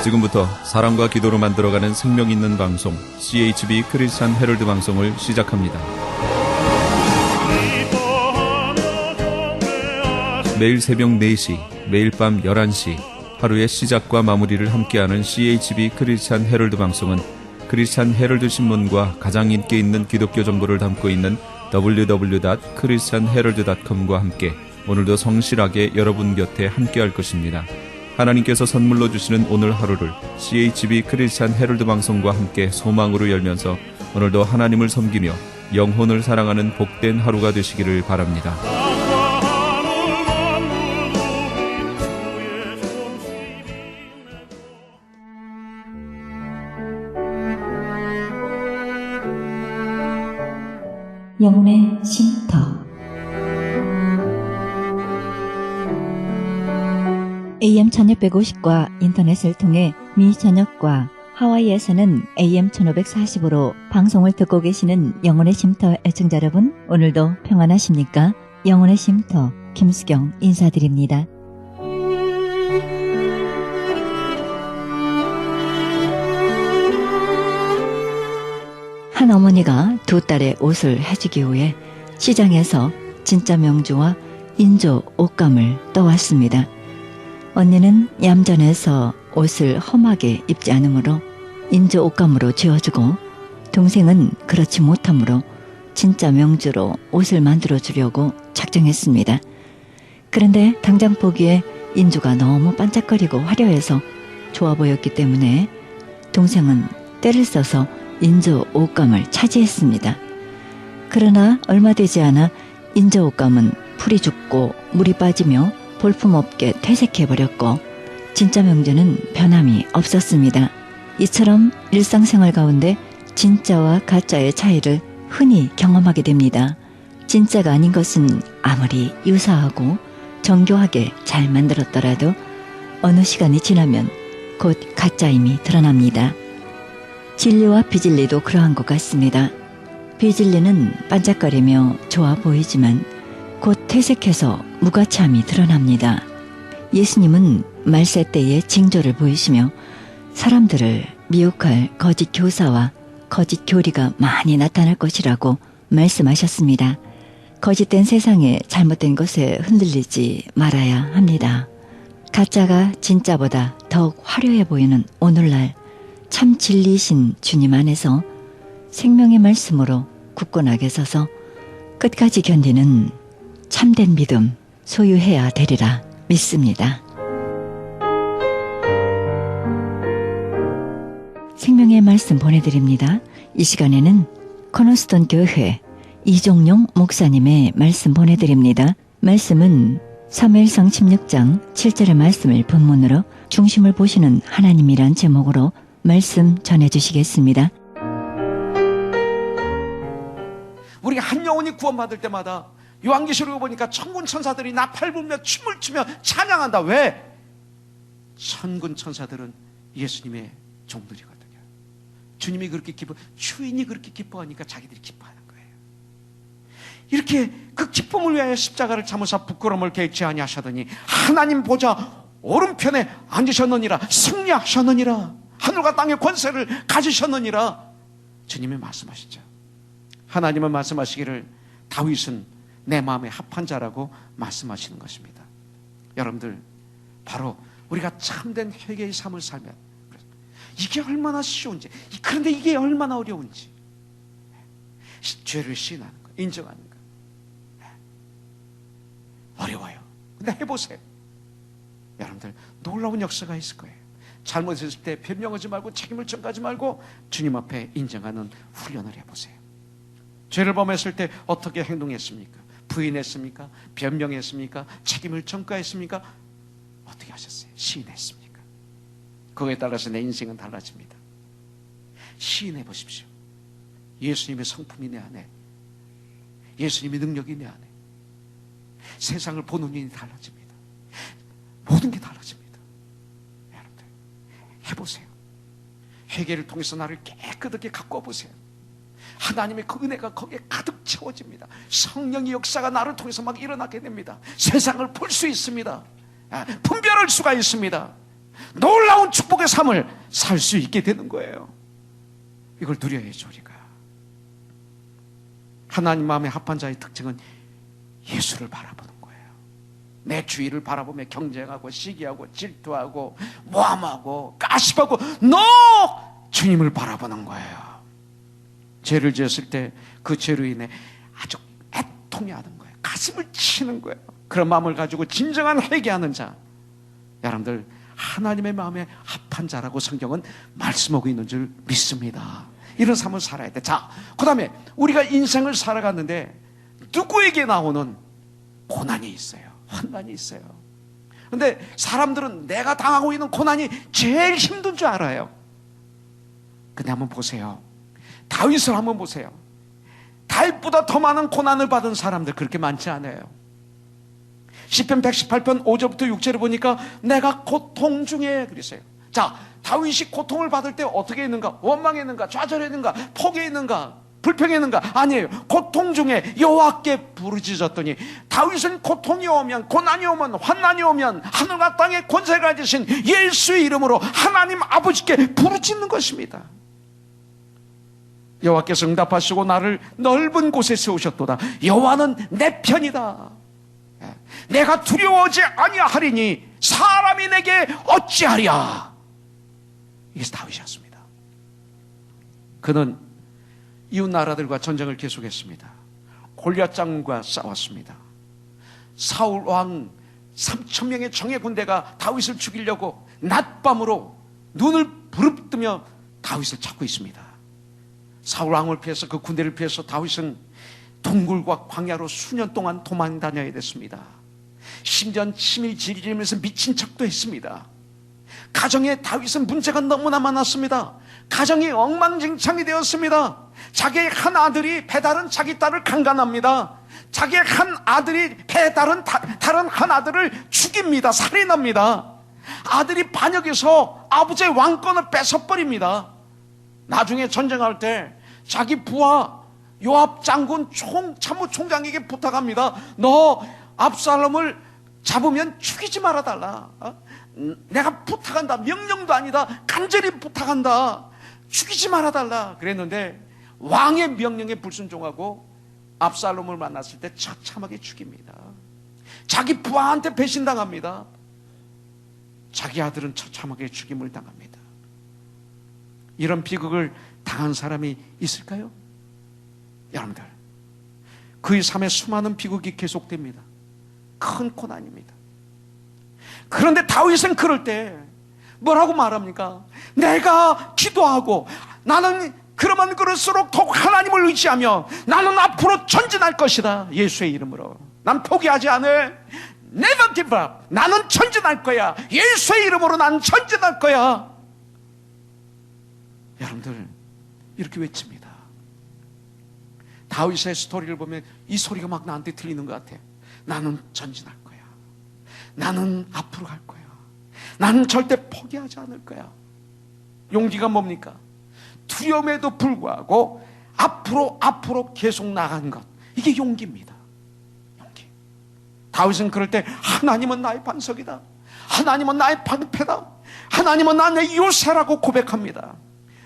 지금부터 사랑과 기도로 만들어가는 생명 있는 방송 CHB 크리스찬 헤럴드 방송을 시작합니다. 매일 새벽 4시, 매일 밤 11시 하루의 시작과 마무리를 함께하는 CHB 크리스찬 헤럴드 방송은 크리스찬 헤럴드 신문과 가장 인기 있는 기독교 정보를 담고 있는 www.christianherald.com과 함께 오늘도 성실하게 여러분 곁에 함께할 것입니다. 하나님께서 선물로 주시는 오늘 하루를 CHB 크리스찬 헤럴드 방송과 함께 소망으로 열면서 오늘도 하나님을 섬기며 영혼을 사랑하는 복된 하루가 되시기를 바랍니다. 영혼의 쉼터 AM 1650과 인터넷을 통해 미 전역과 하와이에서는 AM 1540으로 방송을 듣고 계시는 영혼의 쉼터 애청자 여러분, 오늘도 평안하십니까? 영혼의 쉼터 김수경 인사드립니다. 한 어머니가 두 딸의 옷을 해주기 위해 시장에서 진짜 명주와 인조 옷감을 떠왔습니다. 언니는 얌전해서 옷을 험하게 입지 않으므로 인조 옷감으로 지어주고, 동생은 그렇지 못하므로 진짜 명주로 옷을 만들어주려고 작정했습니다. 그런데 당장 보기에 인조가 너무 반짝거리고 화려해서 좋아 보였기 때문에 동생은 때를 써서 인조 옷감을 차지했습니다. 그러나 얼마 되지 않아 인조 옷감은 풀이 죽고 물이 빠지며 볼품없게 퇴색해버렸고 진짜 명주는 변함이 없었습니다. 이처럼 일상생활 가운데 진짜와 가짜의 차이를 흔히 경험하게 됩니다. 진짜가 아닌 것은 아무리 유사하고 정교하게 잘 만들었더라도 어느 시간이 지나면 곧 가짜임이 드러납니다. 진리와 비진리도 그러한 것 같습니다. 비진리는 반짝거리며 좋아 보이지만 곧 퇴색해서 무가치함이 드러납니다. 예수님은 말세 때의 징조를 보이시며 사람들을 미혹할 거짓 교사와 거짓 교리가 많이 나타날 것이라고 말씀하셨습니다. 거짓된 세상에 잘못된 것에 흔들리지 말아야 합니다. 가짜가 진짜보다 더욱 화려해 보이는 오늘날 참 진리이신 주님 안에서 생명의 말씀으로 굳건하게 서서 끝까지 견디는 참된 믿음 소유해야 되리라 믿습니다. 생명의 말씀 보내드립니다. 이 시간에는 코너스톤 교회 이종용 목사님의 말씀 보내드립니다. 말씀은 사무엘상 16장 7절의 말씀을 본문으로 중심을 보시는 하나님이란 제목으로 말씀 전해주시겠습니다. 우리가 한 영혼이 구원받을 때마다 요한계시록에 보니까 천군 천사들이 나팔 불며 춤을 추며 찬양한다. 왜? 천군 천사들은 예수님의 종들이거든요. 주님이 그렇게 주인이 그렇게 기뻐하니까 자기들이 기뻐하는 거예요. 이렇게 그 기쁨을 위하여 십자가를 참으사 부끄러움을 개의치 아니하셨더니 하나님 보좌 오른편에 앉으셨느니라. 승리하셨느니라. 하늘과 땅의 권세를 가지셨느니라. 주님이 말씀하시죠. 하나님은 말씀하시기를 다윗은 내 마음에 합한 자라고 말씀하시는 것입니다. 여러분들, 바로 우리가 참된 회개의 삶을 살면 이게 얼마나 쉬운지, 그런데 이게 얼마나 어려운지, 죄를 시인하는 거, 인정하는 거 어려워요. 근데 해보세요. 여러분들, 놀라운 역사가 있을 거예요. 잘못했을 때 변명하지 말고 책임을 전가하지 말고 주님 앞에 인정하는 훈련을 해보세요. 죄를 범했을 때 어떻게 행동했습니까? 부인했습니까? 변명했습니까? 책임을 전가했습니까? 어떻게 하셨어요? 시인했습니까? 그거에 따라서 내 인생은 달라집니다. 시인해 보십시오. 예수님의 성품이 내 안에, 예수님의 능력이 내 안에, 세상을 보는 눈이 달라집니다. 모든 게 달라집니다. 여러분들, 해보세요. 회개를 통해서 나를 깨끗하게 가꾸어 보세요. 하나님의 그 은혜가 거기에 가득 채워집니다. 성령의 역사가 나를 통해서 막 일어나게 됩니다. 세상을 볼 수 있습니다. 분별할 수가 있습니다. 놀라운 축복의 삶을 살 수 있게 되는 거예요. 이걸 누려야죠, 우리가. 하나님 마음에 합한 자의 특징은 예수를 바라보는 거예요. 내 주위를 바라보며 경쟁하고 시기하고 질투하고 모함하고 가십하고 너 주님을 바라보는 거예요. 죄를 지었을 때 그 죄로 인해 아주 애통해하는 거예요. 가슴을 치는 거예요. 그런 마음을 가지고 진정한 회개하는 자, 여러분들 하나님의 마음에 합한 자라고 성경은 말씀하고 있는 줄 믿습니다. 이런 삶을 살아야 돼. 자, 그 다음에 우리가 인생을 살아갔는데 누구에게 나오는 고난이 있어요. 환난이 있어요. 근데 사람들은 내가 당하고 있는 고난이 제일 힘든 줄 알아요. 근데 한번 보세요. 다윗을 한번 보세요. 다윗보다 더 많은 고난을 받은 사람들 그렇게 많지 않아요. 시편 118편 5절부터 6절을 보니까 내가 고통 중에 그랬어요. 자, 다윗이 고통을 받을 때 어떻게 했는가? 원망했는가? 좌절했는가? 포기했는가? 불평했는가? 아니에요. 고통 중에 여호와께 부르짖었더니 다윗은 고통이 오면, 고난이 오면, 환난이 오면 하늘과 땅의 권세를 가지신 예수의 이름으로 하나님 아버지께 부르짖는 것입니다. 여호와께서 응답하시고 나를 넓은 곳에 세우셨도다. 여호와는 내 편이다. 내가 두려워하지 아니하리니 사람이 내게 어찌하랴. 이게 다윗이었습니다. 그는 이웃 나라들과 전쟁을 계속했습니다. 골리앗 장군과 싸웠습니다. 사울 왕 3,000명의 정예 군대가 다윗을 죽이려고 낮밤으로 눈을 부릅뜨며 다윗을 찾고 있습니다. 사울 왕을 피해서, 그 군대를 피해서 다윗은 동굴과 광야로 수년 동안 도망 다녀야 됐습니다. 심지어 침이 지리면서 미친 척도 했습니다. 가정에 다윗은 문제가 너무나 많았습니다. 가정이 엉망진창이 되었습니다. 자기의 한 아들이 배다른 자기 딸을 강간합니다. 자기의 한 아들이 배다른 다른 한 아들을 죽입니다. 살인합니다. 아들이 반역해서 아버지의 왕권을 뺏어버립니다. 나중에 전쟁할 때 자기 부하 요압 장군 참모총장에게 부탁합니다. 너 압살롬을 잡으면 죽이지 말아달라. 내가 부탁한다. 명령도 아니다. 간절히 부탁한다. 죽이지 말아달라. 그랬는데 왕의 명령에 불순종하고 압살롬을 만났을 때 처참하게 죽입니다. 자기 부하한테 배신당합니다. 자기 아들은 처참하게 죽임을 당합니다. 이런 비극을 당한 사람이 있을까요? 여러분들, 그의 삶에 수많은 비극이 계속됩니다. 큰 고난입니다. 그런데 다윗은 그럴 때 뭐라고 말합니까? 내가 기도하고 나는 그러면 그럴수록 더욱 하나님을 의지하며 나는 앞으로 전진할 것이다. 예수의 이름으로 난 포기하지 않을. Never give up. 나는 전진할 거야. 예수의 이름으로 난 전진할 거야. 여러분들 이렇게 외칩니다. 다윗의 스토리를 보면 이 소리가 막 나한테 들리는 것 같아. 나는 전진할 거야. 나는 앞으로 갈 거야. 나는 절대 포기하지 않을 거야. 용기가 뭡니까? 두려움에도 불구하고 앞으로 계속 나가는 것. 이게 용기입니다. 용기. 다윗은 그럴 때 하나님은 나의 반석이다. 하나님은 나의 방패다. 하나님은 나의 요새라고 고백합니다.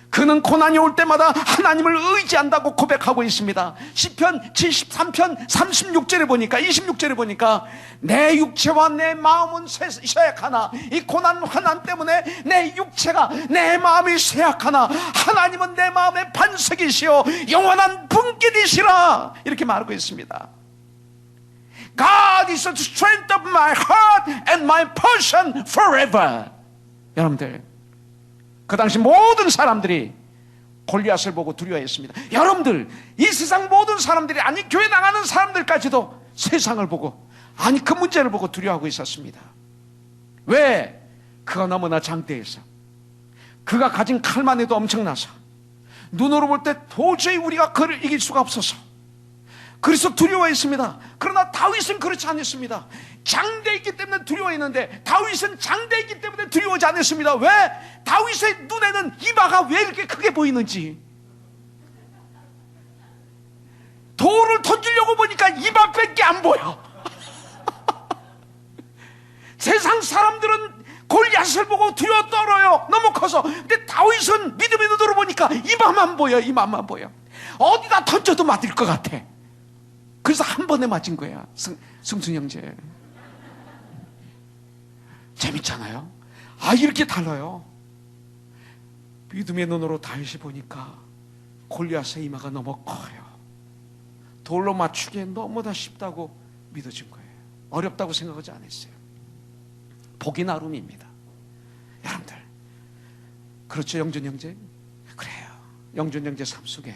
그는 고난이 올 때마다 하나님을 의지한다고 고백하고 있습니다. 시편 73편 36절에 보니까 26절에 보니까 내 육체와 내 마음은 쇠약하나 이 고난 환난 때문에 내 육체가 내 마음이 쇠약하나 하나님은 내 마음의 반석이시오 영원한 분길이시라 이렇게 말하고 있습니다. God is the strength of my heart and my portion forever. 여러분들 그 당시 모든 사람들이 골리앗을 보고 두려워했습니다. 여러분들 이 세상 모든 사람들이 아니 교회 나가는 사람들까지도 세상을 보고 아니 그 문제를 보고 두려워하고 있었습니다. 왜? 그가 너무나 장대해서 그가 가진 칼만 해도 엄청나서 눈으로 볼 때 도저히 우리가 그를 이길 수가 없어서 그래서 두려워했습니다. 그러나 다윗은 그렇지 않았습니다. 장대했기 때문에 두려워했는데 다윗은 장대했기 때문에 두려워하지 않았습니다. 왜? 다윗의 눈에는 이마가 왜 이렇게 크게 보이는지. 돌을 던지려고 보니까 이마밖에 안 보여. 세상 사람들은 골리앗을 보고 두려워 떨어요. 너무 커서. 근데 다윗은 믿음의 눈으로 보니까 이만만 보여. 이만만 보여. 어디다 던져도 맞을 것 같아. 그래서 한 번에 맞은 거야. 승순 형제. 재밌잖아요. 아, 이렇게 달라요. 믿음의 눈으로 다윗이 보니까 골리앗의 이마가 너무 커요. 돌로 맞추기엔 너무나 쉽다고 믿어진 거예요. 어렵다고 생각하지 않았어요. 복이 나름입니다. 여러분들, 그렇죠, 영준 형제? 그래요. 영준 형제 삶 속에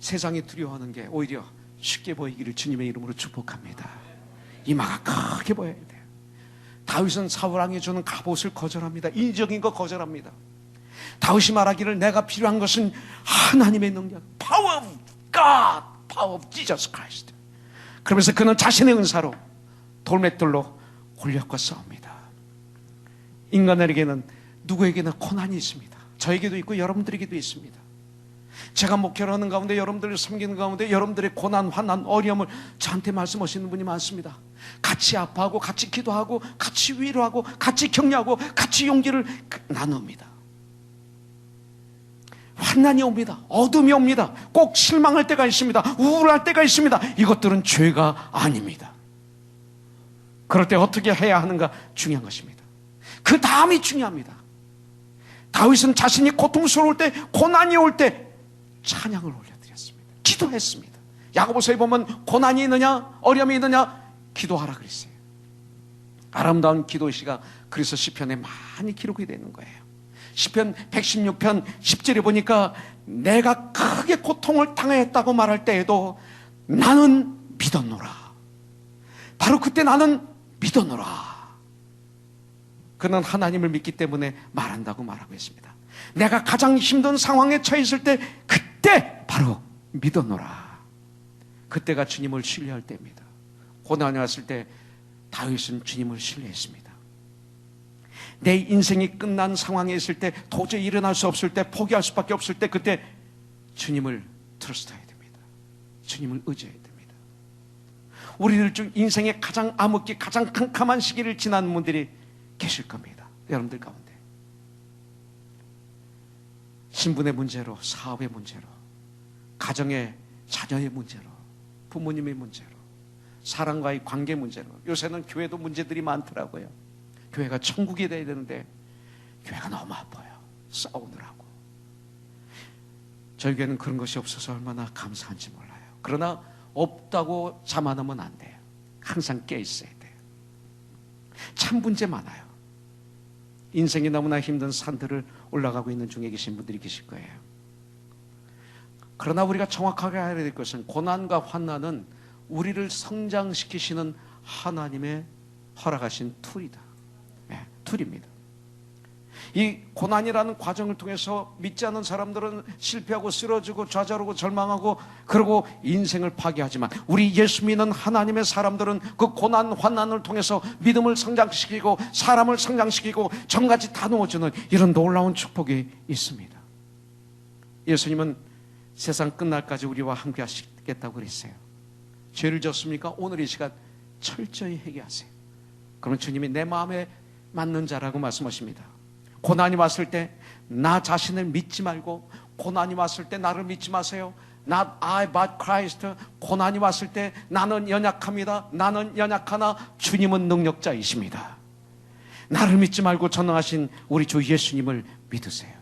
세상이 두려워하는 게 오히려 쉽게 보이기를 주님의 이름으로 축복합니다. 이마가 크게 보여야 돼요. 다윗은 사울왕이 주는 갑옷을 거절합니다. 인적인 거 거절합니다. 다윗이 말하기를 내가 필요한 것은 하나님의 능력, Power of God, Power of Jesus Christ. 그러면서 그는 자신의 은사로 돌맷돌로 골리앗과 싸웁니다. 인간에게는 누구에게나 고난이 있습니다. 저에게도 있고 여러분들에게도 있습니다. 제가 목회를 하는 가운데, 여러분들을 섬기는 가운데 여러분들의 고난, 환난, 어려움을 저한테 말씀하시는 분이 많습니다. 같이 아파하고 같이 기도하고 같이 위로하고 같이 격려하고 같이 용기를 나눕니다. 환난이 옵니다. 어둠이 옵니다. 꼭 실망할 때가 있습니다. 우울할 때가 있습니다. 이것들은 죄가 아닙니다. 그럴 때 어떻게 해야 하는가 중요한 것입니다. 그 다음이 중요합니다. 다윗은 자신이 고통스러울 때, 고난이 올 때 찬양을 올려드렸습니다. 기도했습니다. 야고보서에 보면 고난이 있느냐 어려움이 있느냐 기도하라 그랬어요. 아름다운 기도시가 그래서 시편에 많이 기록이 되는 거예요. 시편 116편 10절에 보니까 내가 크게 고통을 당했다고 말할 때에도 나는 믿었노라. 바로 그때 나는 믿었노라. 그는 하나님을 믿기 때문에 말한다고 말하고 있습니다. 내가 가장 힘든 상황에 처했을 때 그때 바로 믿었노라. 그때가 주님을 신뢰할 때입니다. 고난이 왔을 때 다윗은 주님을 신뢰했습니다. 내 인생이 끝난 상황에 있을 때, 도저히 일어날 수 없을 때, 포기할 수밖에 없을 때, 그때 주님을 트러스트해야 됩니다. 주님을 의지해야 됩니다. 우리들 중 인생의 가장 암흑기, 가장 캄캄한 시기를 지나는 분들이 계실 겁니다. 여러분들 가운데 신분의 문제로, 사업의 문제로, 가정의 자녀의 문제로, 부모님의 문제로, 사랑과의 관계 문제로, 요새는 교회도 문제들이 많더라고요. 교회가 천국이 돼야 되는데 교회가 너무 아파요. 싸우느라고. 저희 교회는 그런 것이 없어서 얼마나 감사한지 몰라요. 그러나 없다고 자만하면 안 돼요. 항상 깨 있어야 돼요. 참 문제 많아요. 인생이 너무나 힘든 산들을 올라가고 있는 중에 계신 분들이 계실 거예요. 그러나 우리가 정확하게 알아야 될 것은 고난과 환난은 우리를 성장시키시는 하나님의 허락하신 툴이다. 네, 툴입니다. 이 고난이라는 과정을 통해서 믿지 않는 사람들은 실패하고 쓰러지고 좌절하고 절망하고 그러고 인생을 파괴하지만 우리 예수 믿는 하나님의 사람들은 그 고난 환난을 통해서 믿음을 성장시키고 사람을 성장시키고 전같이 다놓아주는 이런 놀라운 축복이 있습니다. 예수님은 세상 끝날까지 우리와 함께 하시겠다고 그랬어요. 죄를 졌습니까? 오늘 이 시간 철저히 회개하세요. 그러면 주님이 내 마음에 맞는 자라고 말씀하십니다. 고난이 왔을 때 나 자신을 믿지 말고, 고난이 왔을 때 나를 믿지 마세요. Not I but Christ. 고난이 왔을 때 나는 연약합니다. 나는 연약하나 주님은 능력자이십니다. 나를 믿지 말고 전능하신 우리 주 예수님을 믿으세요.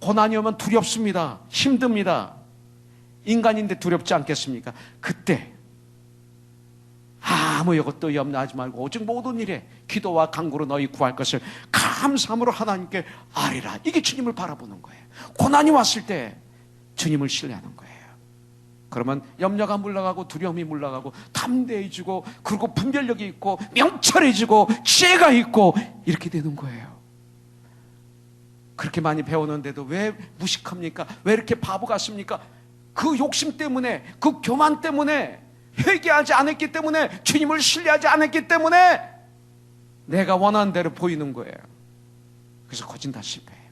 고난이 오면 두렵습니다. 힘듭니다. 인간인데 두렵지 않겠습니까? 그때 아무 이것도 염려하지 말고 오직 모든 일에 기도와 간구로 너희 구할 것을 감사함으로 하나님께 아뢰라. 이게 주님을 바라보는 거예요. 고난이 왔을 때 주님을 신뢰하는 거예요. 그러면 염려가 물러가고 두려움이 물러가고 담대해지고 그리고 분별력이 있고 명철해지고 지혜가 있고 이렇게 되는 거예요. 그렇게 많이 배우는데도 왜 무식합니까? 왜 이렇게 바보 같습니까? 그 욕심 때문에, 그 교만 때문에, 회개하지 않았기 때문에, 주님을 신뢰하지 않았기 때문에 내가 원하는 대로 보이는 거예요. 그래서 거진 다 실패해요.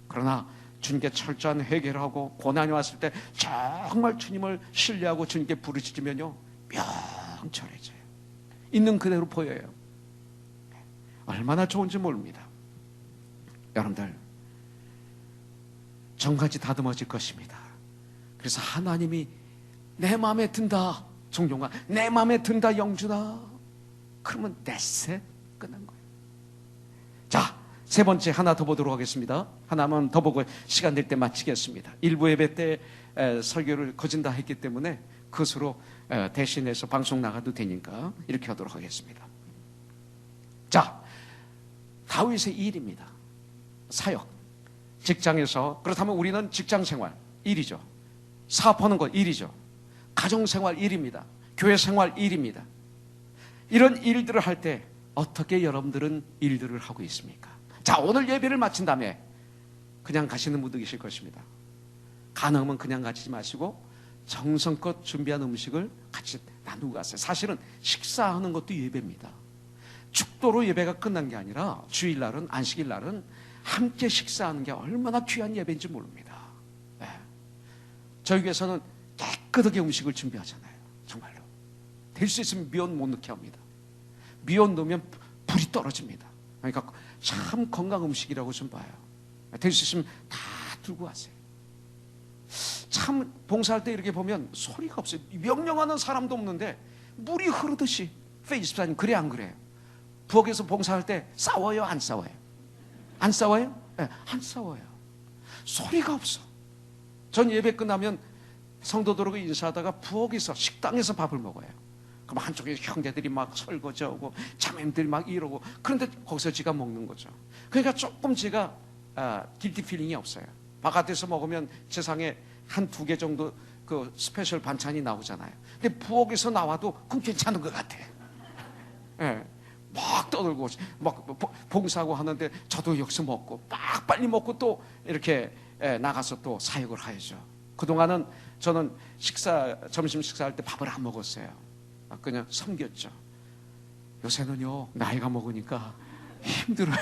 그러나 주님께 철저한 회개를 하고 고난이 왔을 때 정말 주님을 신뢰하고 주님께 부르짖으면요 명철해져요. 있는 그대로 보여요. 얼마나 좋은지 모릅니다. 여러분들, 정같이 다듬어질 것입니다. 그래서 하나님이 내 마음에 든다, 종종아, 내 마음에 든다, 영준아, 그러면 넷째 끝난 거예요. 자, 세 번째 하나 더 보도록 하겠습니다. 하나만 더 보고 시간 될 때 마치겠습니다. 일부 예배 때 설교를 거진다 했기 때문에 그것으로 대신해서 방송 나가도 되니까 이렇게 하도록 하겠습니다. 자, 다윗의 일입니다. 사역, 직장에서, 그렇다면 우리는 직장생활 일이죠. 사업하는 것 일이죠. 가정생활 일입니다. 교회생활 일입니다. 이런 일들을 할 때 어떻게 여러분들은 일들을 하고 있습니까? 자, 오늘 예배를 마친 다음에 그냥 가시는 분도 계실 것입니다. 가능하면 그냥 가시지 마시고 정성껏 준비한 음식을 같이 나누고 가세요. 사실은 식사하는 것도 예배입니다. 축도로 예배가 끝난 게 아니라 주일날은, 안식일날은 함께 식사하는 게 얼마나 귀한 예배인지 모릅니다. 네. 저희 교회에서는 깨끗하게 음식을 준비하잖아요. 정말로 될 수 있으면 미원 못 넣게 합니다. 미원 넣으면 불이 떨어집니다. 그러니까 참 건강 음식이라고 좀 봐요. 될 수 있으면 다 들고 가세요. 참 봉사할 때 이렇게 보면 소리가 없어요. 명령하는 사람도 없는데 물이 흐르듯이. 페이스부사님, 그래 안 그래요? 부엌에서 봉사할 때 싸워요, 안 싸워요? 안 싸워요? 네, 안 싸워요. 소리가 없어. 전 예배 끝나면 성도들하고 인사하다가 부엌에서, 식당에서 밥을 먹어요. 그럼 한쪽에 형제들이 막 설거지하고 자매들이 막 이러고, 그런데 거기서 제가 먹는 거죠. 그러니까 조금 제가 길티 필링이 없어요. 바깥에서 먹으면 세상에 한 두 개 정도 그 스페셜 반찬이 나오잖아요. 근데 부엌에서 나와도 그건 괜찮은 것 같아. 예. 막 떠들고 막 봉사하고 하는데 저도 여기서 먹고 막 빨리 먹고 또 이렇게 나가서 또 사역을 하야죠. 그동안은 저는 점심 식사할 때 밥을 안 먹었어요. 그냥 섬겼죠. 요새는요, 나이가 먹으니까 힘들어요.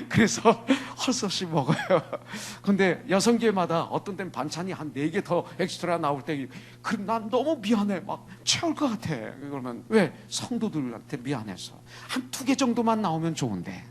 그래서 할 수 없이 먹어요. 근데 여성교회마다 어떤 때는 반찬이 한 4개 더 엑스트라 나올 때, 그럼 난 너무 미안해. 막 채울 것 같아. 그러면 왜? 성도들한테 미안해서. 한 2개 정도만 나오면 좋은데.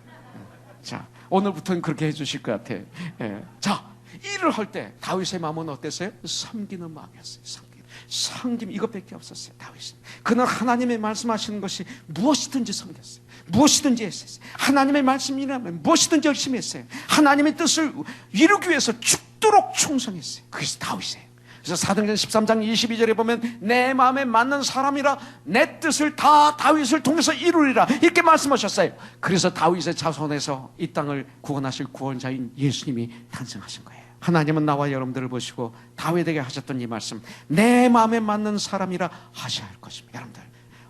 자, 오늘부터는 그렇게 해주실 것 같아. 예. 자, 일을 할 때 다윗의 마음은 어땠어요? 섬기는 마음이었어요. 섬김, 이것밖에 없었어요. 다윗은. 그는 하나님의 말씀하시는 것이 무엇이든지 섬겼어요. 무엇이든지 했어요. 하나님의 말씀이라면 무엇이든지 열심히 했어요. 하나님의 뜻을 이루기 위해서 죽도록 충성했어요. 그래서 다윗이에요. 그래서 사도행전 13장 22절에 보면 내 마음에 맞는 사람이라 내 뜻을 다 다윗을 통해서 이루리라, 이렇게 말씀하셨어요. 그래서 다윗의 자손에서 이 땅을 구원하실 구원자인 예수님이 탄생하신 거예요. 하나님은 나와 여러분들을 보시고 다윗에게 하셨던 이 말씀, 내 마음에 맞는 사람이라 하셔야 할 것입니다. 여러분들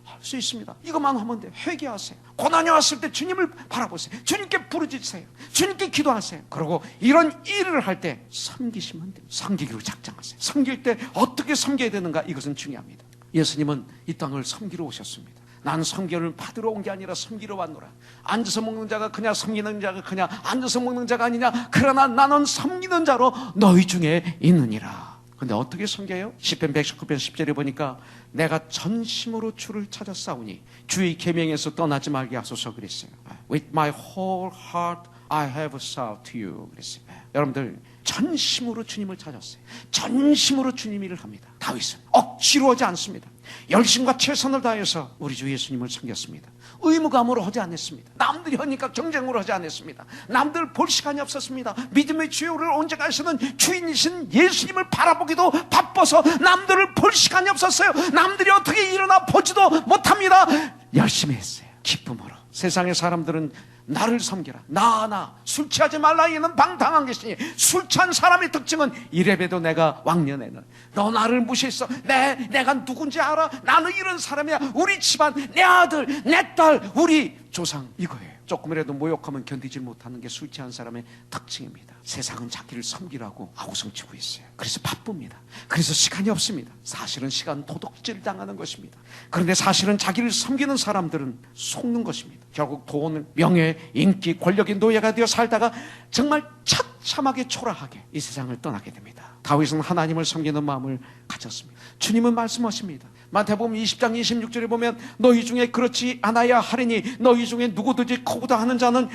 할 수 있습니다. 이것만 하면 돼요. 회개하세요. 고난이 왔을 때 주님을 바라보세요. 주님께 부르짖으세요. 주님께 기도하세요. 그리고 이런 일을 할 때 섬기시면 돼요. 섬기기로 작정하세요. 섬길 때 어떻게 섬겨야 되는가, 이것은 중요합니다. 예수님은 이 땅을 섬기러 오셨습니다. 난 섬기를 받으러 온 게 아니라 섬기러 왔노라. 앉아서 먹는 자가 그냥 섬기는 자가 그냥 앉아서 먹는 자가 아니냐. 그러나 나는 섬기는 자로 너희 중에 있느니라. 근데 어떻게 섬겨요? 시편 119편 10절에 보니까 내가 전심으로 주를 찾아 싸우니 주의 계명에서 떠나지 말게 하소서 그랬어요. With my whole heart I have sought you 그랬어요. 여러분들 전심으로 주님을 찾았어요. 전심으로 주님 일을 합니다. 다윗은 억지로 하지 않습니다. 열심과 최선을 다해서 우리 주 예수님을 섬겼습니다. 의무감으로 하지 않았습니다. 남들이 하니까 경쟁으로 하지 않았습니다. 남들 볼 시간이 없었습니다. 믿음의 주요를 언제까지는 주인이신 예수님을 바라보기도 바빠서 남들을 볼 시간이 없었어요. 남들이 어떻게 일어나 보지도 못합니다. 열심히 했어요. 기쁨으로. 세상의 사람들은 나를 섬겨라, 나 술 취하지 말라, 이는 방탕한 것이니. 술 취한 사람의 특징은 이래봬도 내가 왕년에는 너 나를 무시했어, 내가 누군지 알아? 나는 이런 사람이야. 우리 집안, 내 아들, 내 딸, 우리 조상, 이거예요. 조금이라도 모욕하면 견디지 못하는 게 술 취한 사람의 특징입니다. 세상은 자기를 섬기라고 아우성치고 있어요. 그래서 바쁩니다. 그래서 시간이 없습니다. 사실은 시간 도둑질 당하는 것입니다. 그런데 사실은 자기를 섬기는 사람들은 속는 것입니다. 결국 돈, 명예, 인기, 권력의 노예가 되어 살다가 정말 첫 처참하게 초라하게 이 세상을 떠나게 됩니다. 다윗은 하나님을 섬기는 마음을 가졌습니다. 주님은 말씀하십니다. 마태복음 20장 26절에 보면 너희 중에 그렇지 않아야 하리니 너희 중에 누구든지 크고자 하는 자는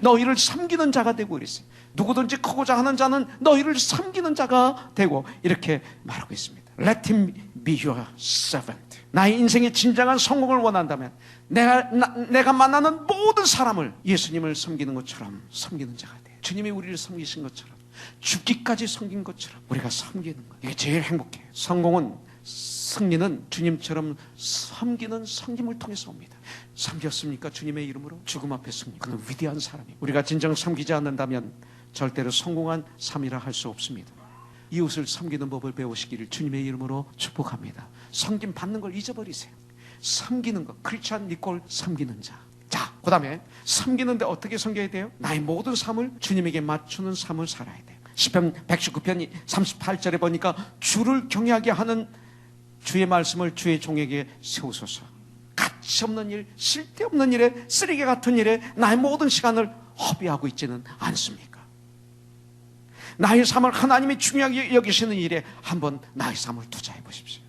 너희를 섬기는 자가 되고 그랬어요. 누구든지 크고자 하는 자는 너희를 섬기는 자가 되고 이렇게 말하고 있습니다. Let him be your servant. 나의 인생의 진정한 성공을 원한다면 내가 만나는 모든 사람을 예수님을 섬기는 것처럼 섬기는 자가 돼요. 주님이 우리를 섬기신 것처럼 죽기까지 섬긴 것처럼 우리가 섬기는 것, 이게 제일 행복해요. 성공은, 승리는 주님처럼 섬기는 섬김을 통해서 옵니다. 섬겼습니까? 주님의 이름으로? 죽음 앞에 승리. 그는 위대한 사람이에요. 우리가 진정 섬기지 않는다면 절대로 성공한 삶이라 할 수 없습니다. 이웃을 섬기는 법을 배우시기를 주님의 이름으로 축복합니다. 섬김 받는 걸 잊어버리세요. 섬기는 것, 크리스찬 니콜 섬기는 자. 자, 그 다음에 섬기는데 어떻게 섬겨야 돼요? 나의 모든 삶을 주님에게 맞추는 삶을 살아야 돼요. 시편 119편 38절에 보니까 주를 경외하게 하는 주의 말씀을 주의 종에게 세우소서. 가치 없는 일, 쓸데없는 일에, 쓰레기 같은 일에 나의 모든 시간을 허비하고 있지는 않습니까? 나의 삶을 하나님이 중요하게 여기시는 일에 한번 나의 삶을 투자해 보십시오.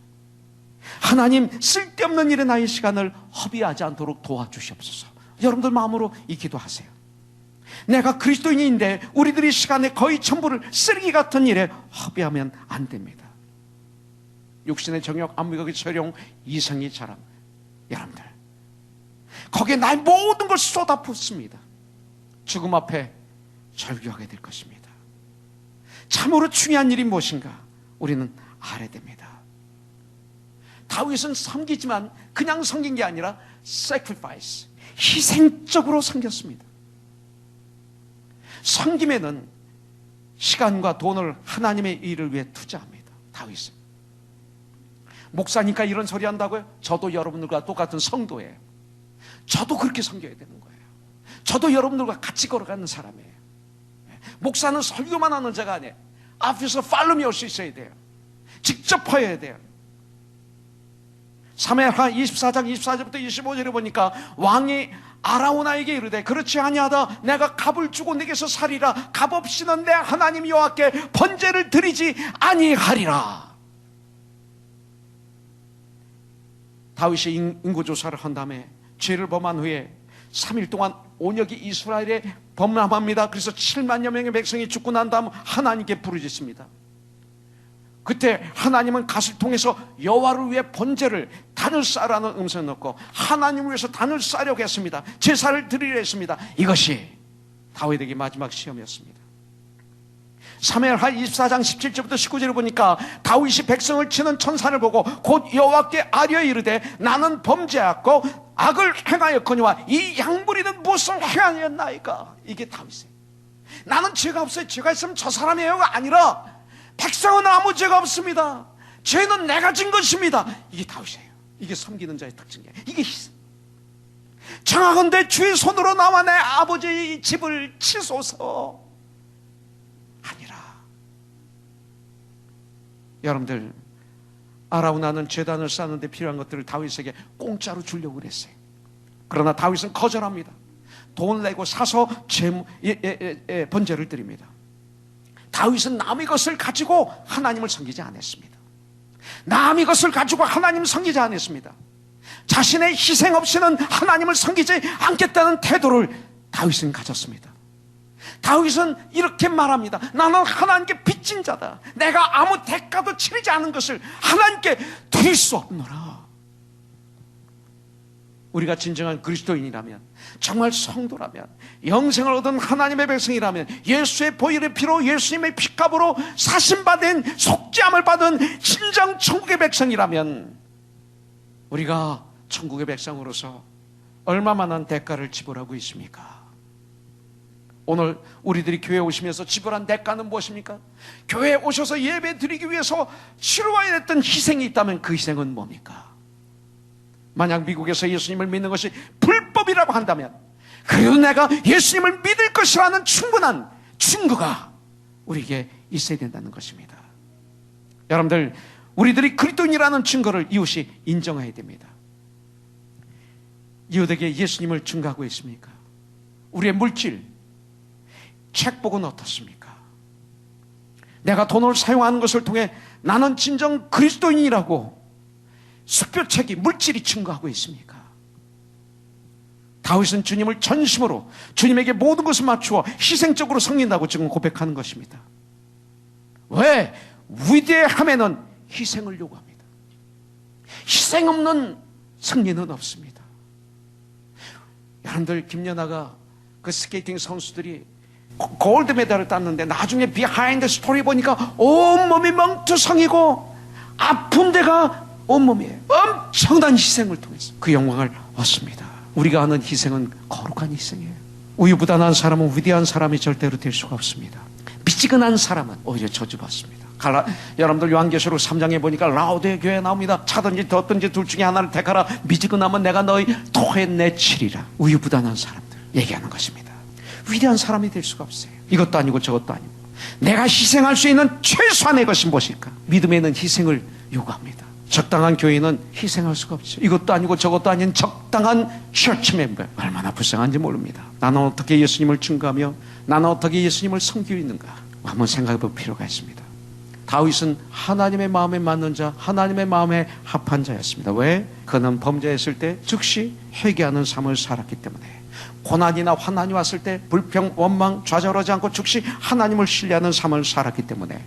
하나님, 쓸데없는 일에 나의 시간을 허비하지 않도록 도와주시옵소서. 여러분들 마음으로 이 기도하세요. 내가 그리스도인인데 우리들이 시간의 거의 전부를 쓰레기 같은 일에 허비하면 안 됩니다. 육신의 정욕, 안목의 소용, 이성의 자랑, 여러분들 거기에 나의 모든 걸 쏟아붓습니다. 죽음 앞에 절규하게 될 것입니다. 참으로 중요한 일이 무엇인가 우리는 알아야 됩니다. 다윗은 섬기지만 그냥 섬긴 게 아니라 sacrifice, 희생적으로 섬겼습니다. 섬김에는 시간과 돈을 하나님의 일을 위해 투자합니다. 다윗은. 목사니까 이런 소리 한다고요? 저도 여러분들과 똑같은 성도예요. 저도 그렇게 섬겨야 되는 거예요. 저도 여러분들과 같이 걸어가는 사람이에요. 목사는 설교만 하는 자가 아니에요. 앞에서 팔로미 올 수 있어야 돼요. 직접 퍼야 돼요. 사무엘하 24장 24절부터 25절에 보니까 왕이 아라우나에게 이르되 그렇지 아니하다 내가 값을 주고 내게서 살리라. 값 없이는 내 하나님 여호와께 번제를 드리지 아니하리라. 다윗이 인구조사를 한 다음에 죄를 범한 후에 3일 동안 온역이 이스라엘에 범람합니다. 그래서 7만여 명의 백성이 죽고 난 다음 하나님께 부르짖습니다. 그때 하나님은 갓을 통해서 여호와를 위해 번제를 단을 싸라는 음성을 넣고 하나님을 위해서 단을 싸려고 했습니다. 제사를 드리려 했습니다. 이것이 다윗에게 마지막 시험이었습니다. 사무엘하 24장 17절부터 19절을 보니까 다윗이 백성을 치는 천사를 보고 곧 여호와께 아뢰어 이르되 나는 범죄하였고 악을 행하였거니와 이 양부리는 무엇을 행하였나이까. 이게 다윗이에요. 나는 죄가 없어요. 죄가 있으면 저 사람이에요가 아니라 백성은 아무 죄가 없습니다. 죄는 내가 진 것입니다. 이게 다윗이에요. 이게 섬기는 자의 특징이에요. 이게 희생. 청하건대 주의 손으로 나와 내 아버지의 집을 치소서. 아니라. 여러분들, 아라우나는 제단을 쌓는데 필요한 것들을 다윗에게 공짜로 주려고 그랬어요. 그러나 다윗은 거절합니다. 돈 내고 사서 번제를 드립니다. 다윗은 남의 것을 가지고 하나님을 섬기지 않았습니다. 남의 것을 가지고 하나님을 섬기지 않았습니다. 자신의 희생 없이는 하나님을 섬기지 않겠다는 태도를 다윗은 가졌습니다. 다윗은 이렇게 말합니다. 나는 하나님께 빚진 자다. 내가 아무 대가도 치르지 않은 것을 하나님께 드릴 수 없노라. 우리가 진정한 그리스도인이라면, 정말 성도라면, 영생을 얻은 하나님의 백성이라면, 예수의 보혈의 피로 예수님의 피값으로 사신받은 속죄함을 받은 진정 천국의 백성이라면 우리가 천국의 백성으로서 얼마만한 대가를 지불하고 있습니까? 오늘 우리들이 교회에 오시면서 지불한 대가는 무엇입니까? 교회에 오셔서 예배 드리기 위해서 치루어야 했던 희생이 있다면 그 희생은 뭡니까? 만약 미국에서 예수님을 믿는 것이 불법이라고 한다면 그래도 내가 예수님을 믿을 것이라는 충분한 증거가 우리에게 있어야 된다는 것입니다. 여러분들, 우리들이 그리스도인이라는 증거를 이웃이 인정해야 됩니다. 이웃에게 예수님을 증거하고 있습니까? 우리의 물질, 책복은 어떻습니까? 내가 돈을 사용하는 것을 통해 나는 진정 그리스도인이라고 숫뼈책이 물질이 증거하고 있습니까? 다윗은 주님을 전심으로 주님에게 모든 것을 맞추어 희생적으로 섬긴다고 지금 고백하는 것입니다. 왜? 위대함에는 희생을 요구합니다. 희생 없는 승리는 없습니다. 여러분들, 김연아가 그 스케이팅 선수들이 골드 메달을 땄는데 나중에 비하인드 스토리 보니까 온몸이 멍투성이고 아픈 데가 온몸이에요. 엄청난 희생을 통해서 그 영광을 얻습니다. 우리가 하는 희생은 거룩한 희생이에요. 우유부단한 사람은 위대한 사람이 절대로 될 수가 없습니다. 미지근한 사람은 오히려 저주받습니다. 여러분들 요한계시록 3장에 보니까 라오디게 교회에 나옵니다. 차든지 덧든지 둘 중에 하나를 택하라. 미지근하면 내가 너희 토해내치리라. 우유부단한 사람들 얘기하는 것입니다. 위대한 사람이 될 수가 없어요. 이것도 아니고 저것도 아니고 내가 희생할 수 있는 최소한의 것이 무엇일까? 믿음에는 희생을 요구합니다. 적당한 교회는 희생할 수가 없죠. 이것도 아니고 저것도 아닌 적당한 처치 멤버, 얼마나 불쌍한지 모릅니다. 나는 어떻게 예수님을 증거하며 나는 어떻게 예수님을 섬기고 있는가 한번 생각해 볼 필요가 있습니다. 다윗은 하나님의 마음에 맞는 자, 하나님의 마음에 합한 자였습니다. 왜? 그는 범죄했을 때 즉시 회개하는 삶을 살았기 때문에, 고난이나 환난이 왔을 때 불평, 원망, 좌절하지 않고 즉시 하나님을 신뢰하는 삶을 살았기 때문에,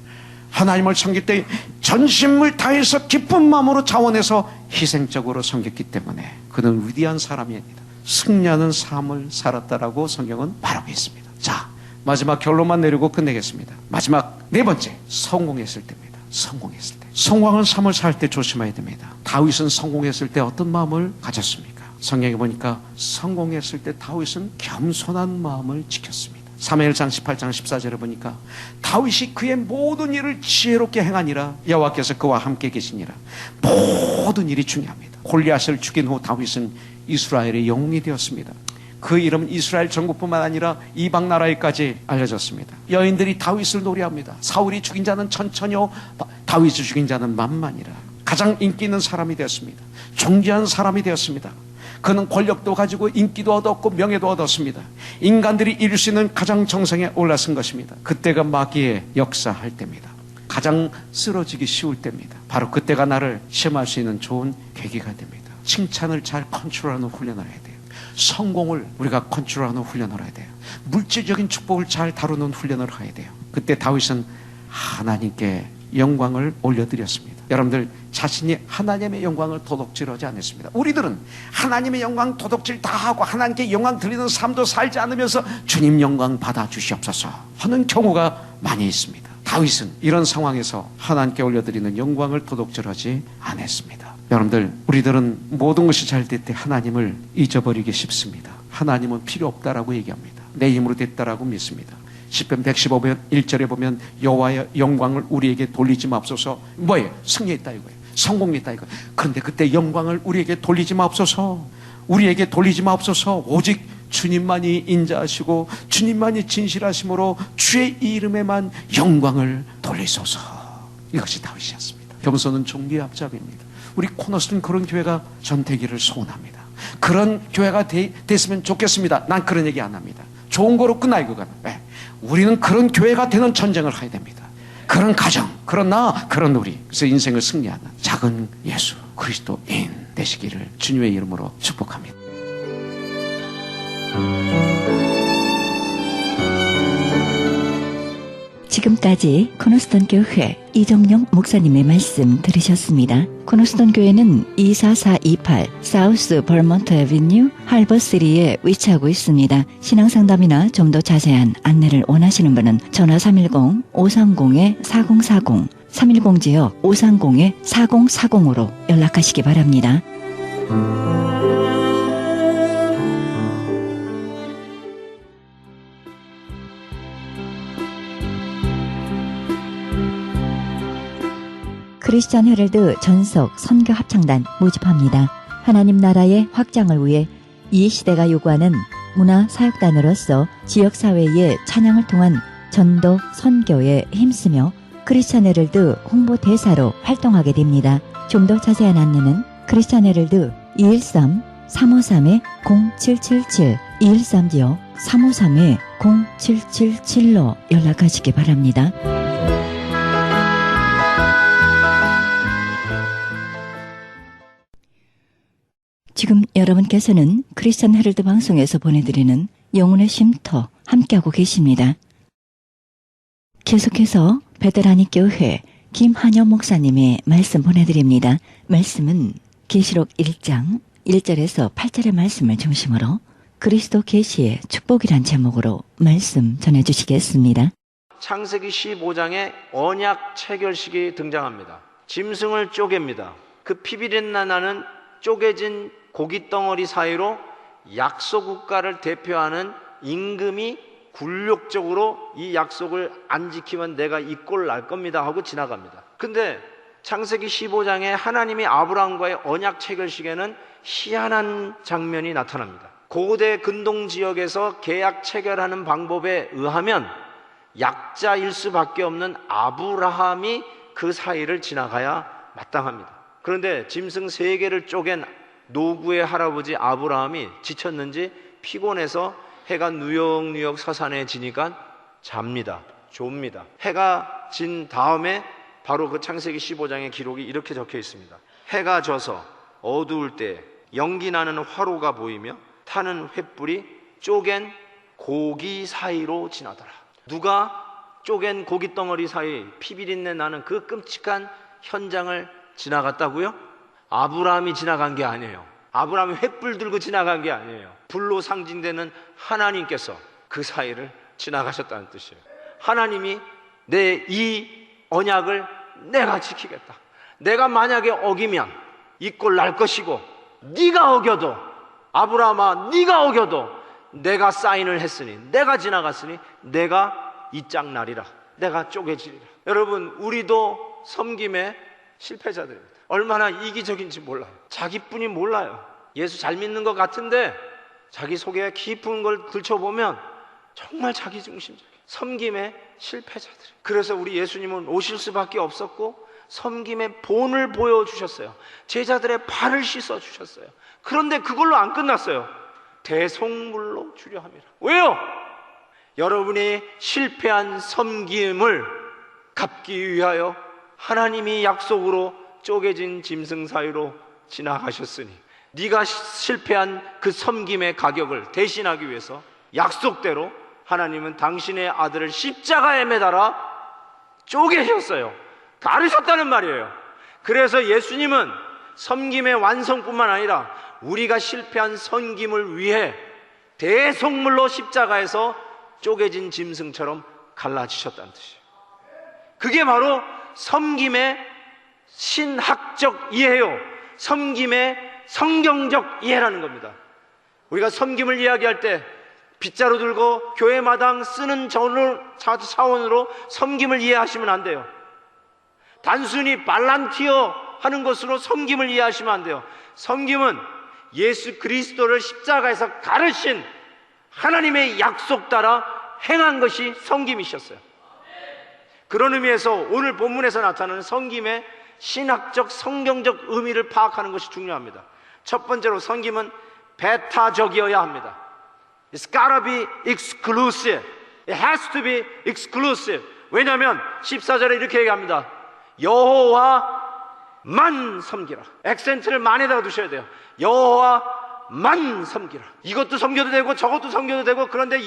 하나님을 섬길 때 전심을 다해서 기쁜 마음으로 자원해서 희생적으로 섬겼기 때문에 그는 위대한 사람입니다. 승리하는 삶을 살았다라고 성경은 말하고 있습니다. 자, 마지막 결론만 내리고 끝내겠습니다. 마지막 네 번째, 성공했을 때입니다. 성공했을 때. 성공한 삶을 살 때 조심해야 됩니다. 다윗은 성공했을 때 어떤 마음을 가졌습니까? 성경에 보니까 성공했을 때 다윗은 겸손한 마음을 지켰습니다. 사무엘상 18장 14절에 보니까 다윗이 그의 모든 일을 지혜롭게 행하니라 여호와께서 그와 함께 계시니라. 모든 일이 중요합니다. 골리앗을 죽인 후 다윗은 이스라엘의 영웅이 되었습니다. 그 이름은 이스라엘 전국뿐만 아니라 이방 나라에까지 알려졌습니다. 여인들이 다윗을 노래합니다. 사울이 죽인 자는 천천히요 다윗이 죽인 자는 만만이라. 가장 인기 있는 사람이 되었습니다. 존귀한 사람이 되었습니다. 그는 권력도 가지고 인기도 얻었고 명예도 얻었습니다. 인간들이 이룰 수 있는 가장 정상에 올라선 것입니다. 그때가 마귀의 역사할 때입니다. 가장 쓰러지기 쉬울 때입니다. 바로 그때가 나를 시험할 수 있는 좋은 계기가 됩니다. 칭찬을 잘 컨트롤하는 훈련을 해야 돼요. 성공을 우리가 컨트롤하는 훈련을 해야 돼요. 물질적인 축복을 잘 다루는 훈련을 해야 돼요. 그때 다윗은 하나님께 영광을 올려드렸습니다. 여러분들 자신이 하나님의 영광을 도둑질하지 않았습니다. 우리들은 하나님의 영광 도둑질 다 하고 하나님께 영광 드리는 삶도 살지 않으면서 주님 영광 받아 주시옵소서 하는 경우가 많이 있습니다. 다윗은 이런 상황에서 하나님께 올려드리는 영광을 도둑질하지 않았습니다. 여러분들, 우리들은 모든 것이 잘 될 때 하나님을 잊어버리기 쉽습니다. 하나님은 필요 없다라고 얘기합니다. 내 힘으로 됐다라고 믿습니다. 시편 115편 1절에 보면 여호와의 영광을 우리에게 돌리지 마옵소서. 뭐예요? 승리했다 이거예요. 성공했다 이거예요. 그런데 그때 영광을 우리에게 돌리지 마옵소서. 우리에게 돌리지 마옵소서. 오직 주님만이 인자하시고 주님만이 진실하심으로 주의 이름에만 영광을 돌리소서. 이것이 다윗이었습니다. 겸손은 종기의 앞잡이입니다. 우리 코너스는 그런 교회가 전되기를 소원합니다. 그런 교회가 됐으면 좋겠습니다. 난 그런 얘기 안 합니다. 좋은 거로 끝나 이거가. 네. 우리는 그런 교회가 되는 전쟁을 해야 됩니다. 그런 가정, 그런 나, 그런 우리. 그래서 인생을 승리하는 작은 예수 그리스도인 되시기를 주님의 이름으로 축복합니다. 지금까지 코너스톤 교회 이정용 목사님의 말씀 들으셨습니다. 코너스톤 교회는 24428 사우스 버먼트 애비뉴 할버3에 위치하고 있습니다. 신앙상담이나 좀 더 자세한 안내를 원하시는 분은 전화 310-530-4040 310지역 530-4040으로 연락하시기 바랍니다. 크리스천 헤럴드 전속 선교 합창단 모집합니다. 하나님 나라의 확장을 위해 이 시대가 요구하는 문화 사역단으로서 지역사회의 찬양을 통한 전도 선교에 힘쓰며 크리스천 헤럴드 홍보대사로 활동하게 됩니다. 좀 더 자세한 안내는 크리스천 헤럴드 213-353-0777 213-353-0777로 연락하시기 바랍니다. 지금 여러분께서는 크리스천 헤럴드 방송에서 보내드리는 영혼의 쉼터 함께하고 계십니다. 계속해서 베테라니 교회 김한효 목사님의 말씀 보내드립니다. 말씀은 계시록 1장 1절에서 8절의 말씀을 중심으로 그리스도 계시의 축복이란 제목으로 말씀 전해주시겠습니다. 창세기 15장에 언약 체결식이 등장합니다. 짐승을 쪼갭니다. 그 피비린내 나는 쪼개진 고깃덩어리 사이로 약속 국가를 대표하는 임금이 굴욕적으로 이 약속을 안 지키면 내가 이 꼴 날 겁니다 하고 지나갑니다. 근데 창세기 15장에 하나님이 아브라함과의 언약 체결식에는 희한한 장면이 나타납니다. 고대 근동 지역에서 계약 체결하는 방법에 의하면 약자일 수밖에 없는 아브라함이 그 사이를 지나가야 마땅합니다. 그런데 짐승 3개를 쪼갠 노구의 할아버지 아브라함이 지쳤는지 피곤해서 해가 누역누역 서산해지니까 잡니다. 좁니다. 해가 진 다음에 바로 그 창세기 15장의 기록이 이렇게 적혀 있습니다. 해가 져서 어두울 때 연기 나는 화로가 보이며 타는 횃불이 쪼갠 고기 사이로 지나더라. 누가 쪼갠 고깃덩어리 사이 피비린내 나는 그 끔찍한 현장을 지나갔다고요? 아브라함이 지나간 게 아니에요. 아브라함이 횃불 들고 지나간 게 아니에요. 불로 상징되는 하나님께서 그 사이를 지나가셨다는 뜻이에요. 하나님이 내 이 언약을 내가 지키겠다. 내가 만약에 어기면 이 꼴 날 것이고, 네가 어겨도, 아브라함아 네가 어겨도 내가 사인을 했으니, 내가 지나갔으니 내가 이 짝 날이라, 내가 쪼개지리라. 여러분, 우리도 섬김의 실패자들입니다. 얼마나 이기적인지 몰라요. 자기뿐이 몰라요. 예수 잘 믿는 것 같은데 자기 속에 깊은 걸 들춰보면 정말 자기중심적이에요. 섬김의 실패자들. 그래서 우리 예수님은 오실 수밖에 없었고 섬김의 본을 보여주셨어요. 제자들의 발을 씻어주셨어요. 그런데 그걸로 안 끝났어요. 대속물로 주려 함이라. 왜요? 여러분이 실패한 섬김을 갚기 위하여 하나님이 약속으로 쪼개진 짐승 사이로 지나가셨으니, 네가 실패한 그 섬김의 가격을 대신하기 위해서 약속대로 하나님은 당신의 아들을 십자가에 매달아 쪼개셨어요. 가르셨다는 말이에요. 그래서 예수님은 섬김의 완성뿐만 아니라 우리가 실패한 섬김을 위해 대속물로 십자가에서 쪼개진 짐승처럼 갈라지셨다는 뜻이에요. 그게 바로 섬김의 신학적 이해요. 섬김의 성경적 이해라는 겁니다. 우리가 섬김을 이야기할 때 빗자루 들고 교회마당 쓰는 차원으로 섬김을 이해하시면 안 돼요. 단순히 발란티어 하는 것으로 섬김을 이해하시면 안 돼요. 섬김은 예수 그리스도를 십자가에서 가르신 하나님의 약속 따라 행한 것이 섬김이셨어요. 그런 의미에서 오늘 본문에서 나타나는 섬김의 신학적 성경적 의미를 파악하는 것이 중요합니다. 첫 번째로 섬김은 배타적이어야 합니다. It's gotta be exclusive. It has to be exclusive. 왜냐하면 14절에 이렇게 얘기합니다. 여호와만 섬기라. 액센트를 만에다가 두셔야 돼요. 여호와만 섬기라. 이것도 섬겨도 되고 저것도 섬겨도 되고, 그런데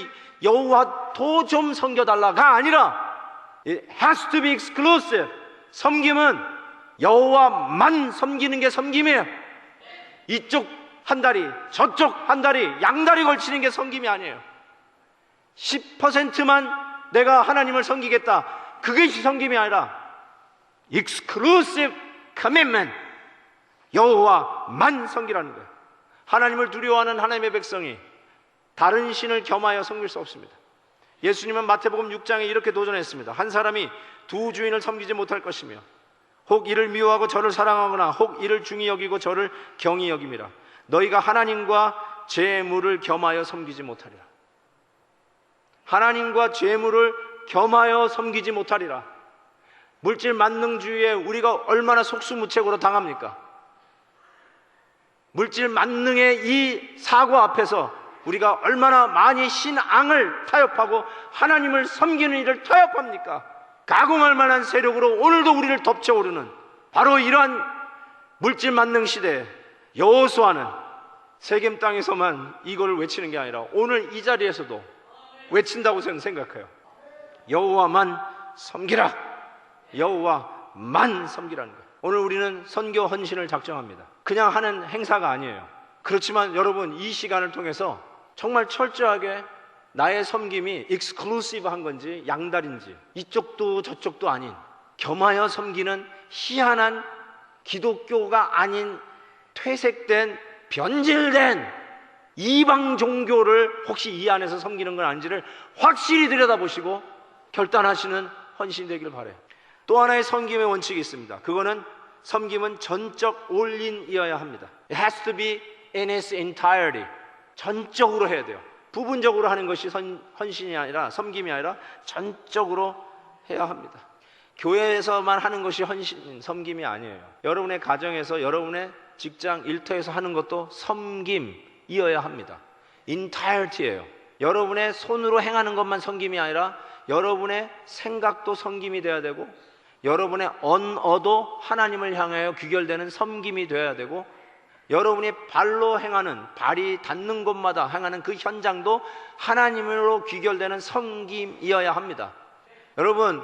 여호와도 좀 섬겨달라가 아니라 It has to be exclusive. 섬김은 여호와만 섬기는 게 섬김이에요. 이쪽 한 다리 저쪽 한 다리 양다리 걸치는 게 섬김이 아니에요. 10%만 내가 하나님을 섬기겠다, 그것이 섬김이 아니라 exclusive commitment, 여호와만 섬기라는 거예요. 하나님을 두려워하는 하나님의 백성이 다른 신을 겸하여 섬길 수 없습니다. 예수님은 마태복음 6장에 이렇게 도전했습니다. 한 사람이 두 주인을 섬기지 못할 것이며 혹 이를 미워하고 저를 사랑하거나 혹 이를 중히 여기고 저를 경히 여김이라. 너희가 하나님과 재물을 겸하여 섬기지 못하리라. 하나님과 재물을 겸하여 섬기지 못하리라. 물질 만능주의에 우리가 얼마나 속수무책으로 당합니까? 물질 만능의 이 사고 앞에서 우리가 얼마나 많이 신앙을 타협하고 하나님을 섬기는 일을 타협합니까? 가공할 만한 세력으로 오늘도 우리를 덮쳐오르는 바로 이러한 물질 만능 시대에 여호수아는 세겜 땅에서만 이걸 외치는 게 아니라 오늘 이 자리에서도 외친다고 저는 생각해요. 여호와만 섬기라. 여호와만 섬기라는 거예요. 오늘 우리는 선교 헌신을 작정합니다. 그냥 하는 행사가 아니에요. 그렇지만 여러분, 이 시간을 통해서 정말 철저하게 나의 섬김이 익스클루시브한 건지 양다리인지 이쪽도 저쪽도 아닌 겸하여 섬기는 희한한 기독교가 아닌 퇴색된 변질된 이방 종교를 혹시 이 안에서 섬기는 건 아닌지를 확실히 들여다보시고 결단하시는 헌신이 되기를 바라요. 또 하나의 섬김의 원칙이 있습니다. 그거는 섬김은 전적 올인이어야 합니다. It has to be in its entirety. 전적으로 해야 돼요. 부분적으로 하는 것이 헌신이 아니라 섬김이 아니라 전적으로 해야 합니다. 교회에서만 하는 것이 헌신, 섬김이 아니에요. 여러분의 가정에서, 여러분의 직장, 일터에서 하는 것도 섬김이어야 합니다. entirety예요. 여러분의 손으로 행하는 것만 섬김이 아니라 여러분의 생각도 섬김이 돼야 되고, 여러분의 언어도 하나님을 향하여 귀결되는 섬김이 되어야 되고, 여러분이 발로 행하는, 발이 닿는 곳마다 행하는 그 현장도 하나님으로 귀결되는 섬김이어야 합니다. 여러분,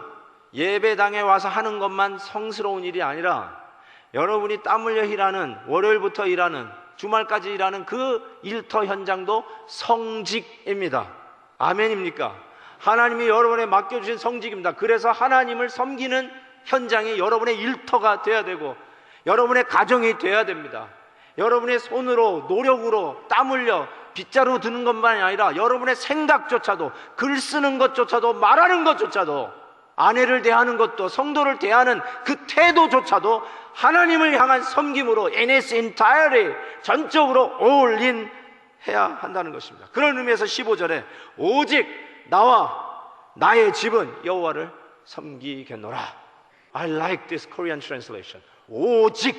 예배당에 와서 하는 것만 성스러운 일이 아니라 여러분이 땀 흘려 일하는, 월요일부터 일하는, 주말까지 일하는 그 일터 현장도 성직입니다. 아멘입니까? 하나님이 여러분에 맡겨주신 성직입니다. 그래서 하나님을 섬기는 현장이 여러분의 일터가 돼야 되고 여러분의 가정이 돼야 됩니다. 여러분의 손으로, 노력으로, 땀 흘려 빗자루 드는 것만이 아니라 여러분의 생각조차도, 글 쓰는 것조차도, 말하는 것조차도, 아내를 대하는 것도, 성도를 대하는 그 태도조차도 하나님을 향한 섬김으로 in its entirety, 전적으로 all in 해야 한다는 것입니다. 그런 의미에서 15절에 오직 나와 나의 집은 여호와를 섬기겠노라. I like this Korean translation. 오직,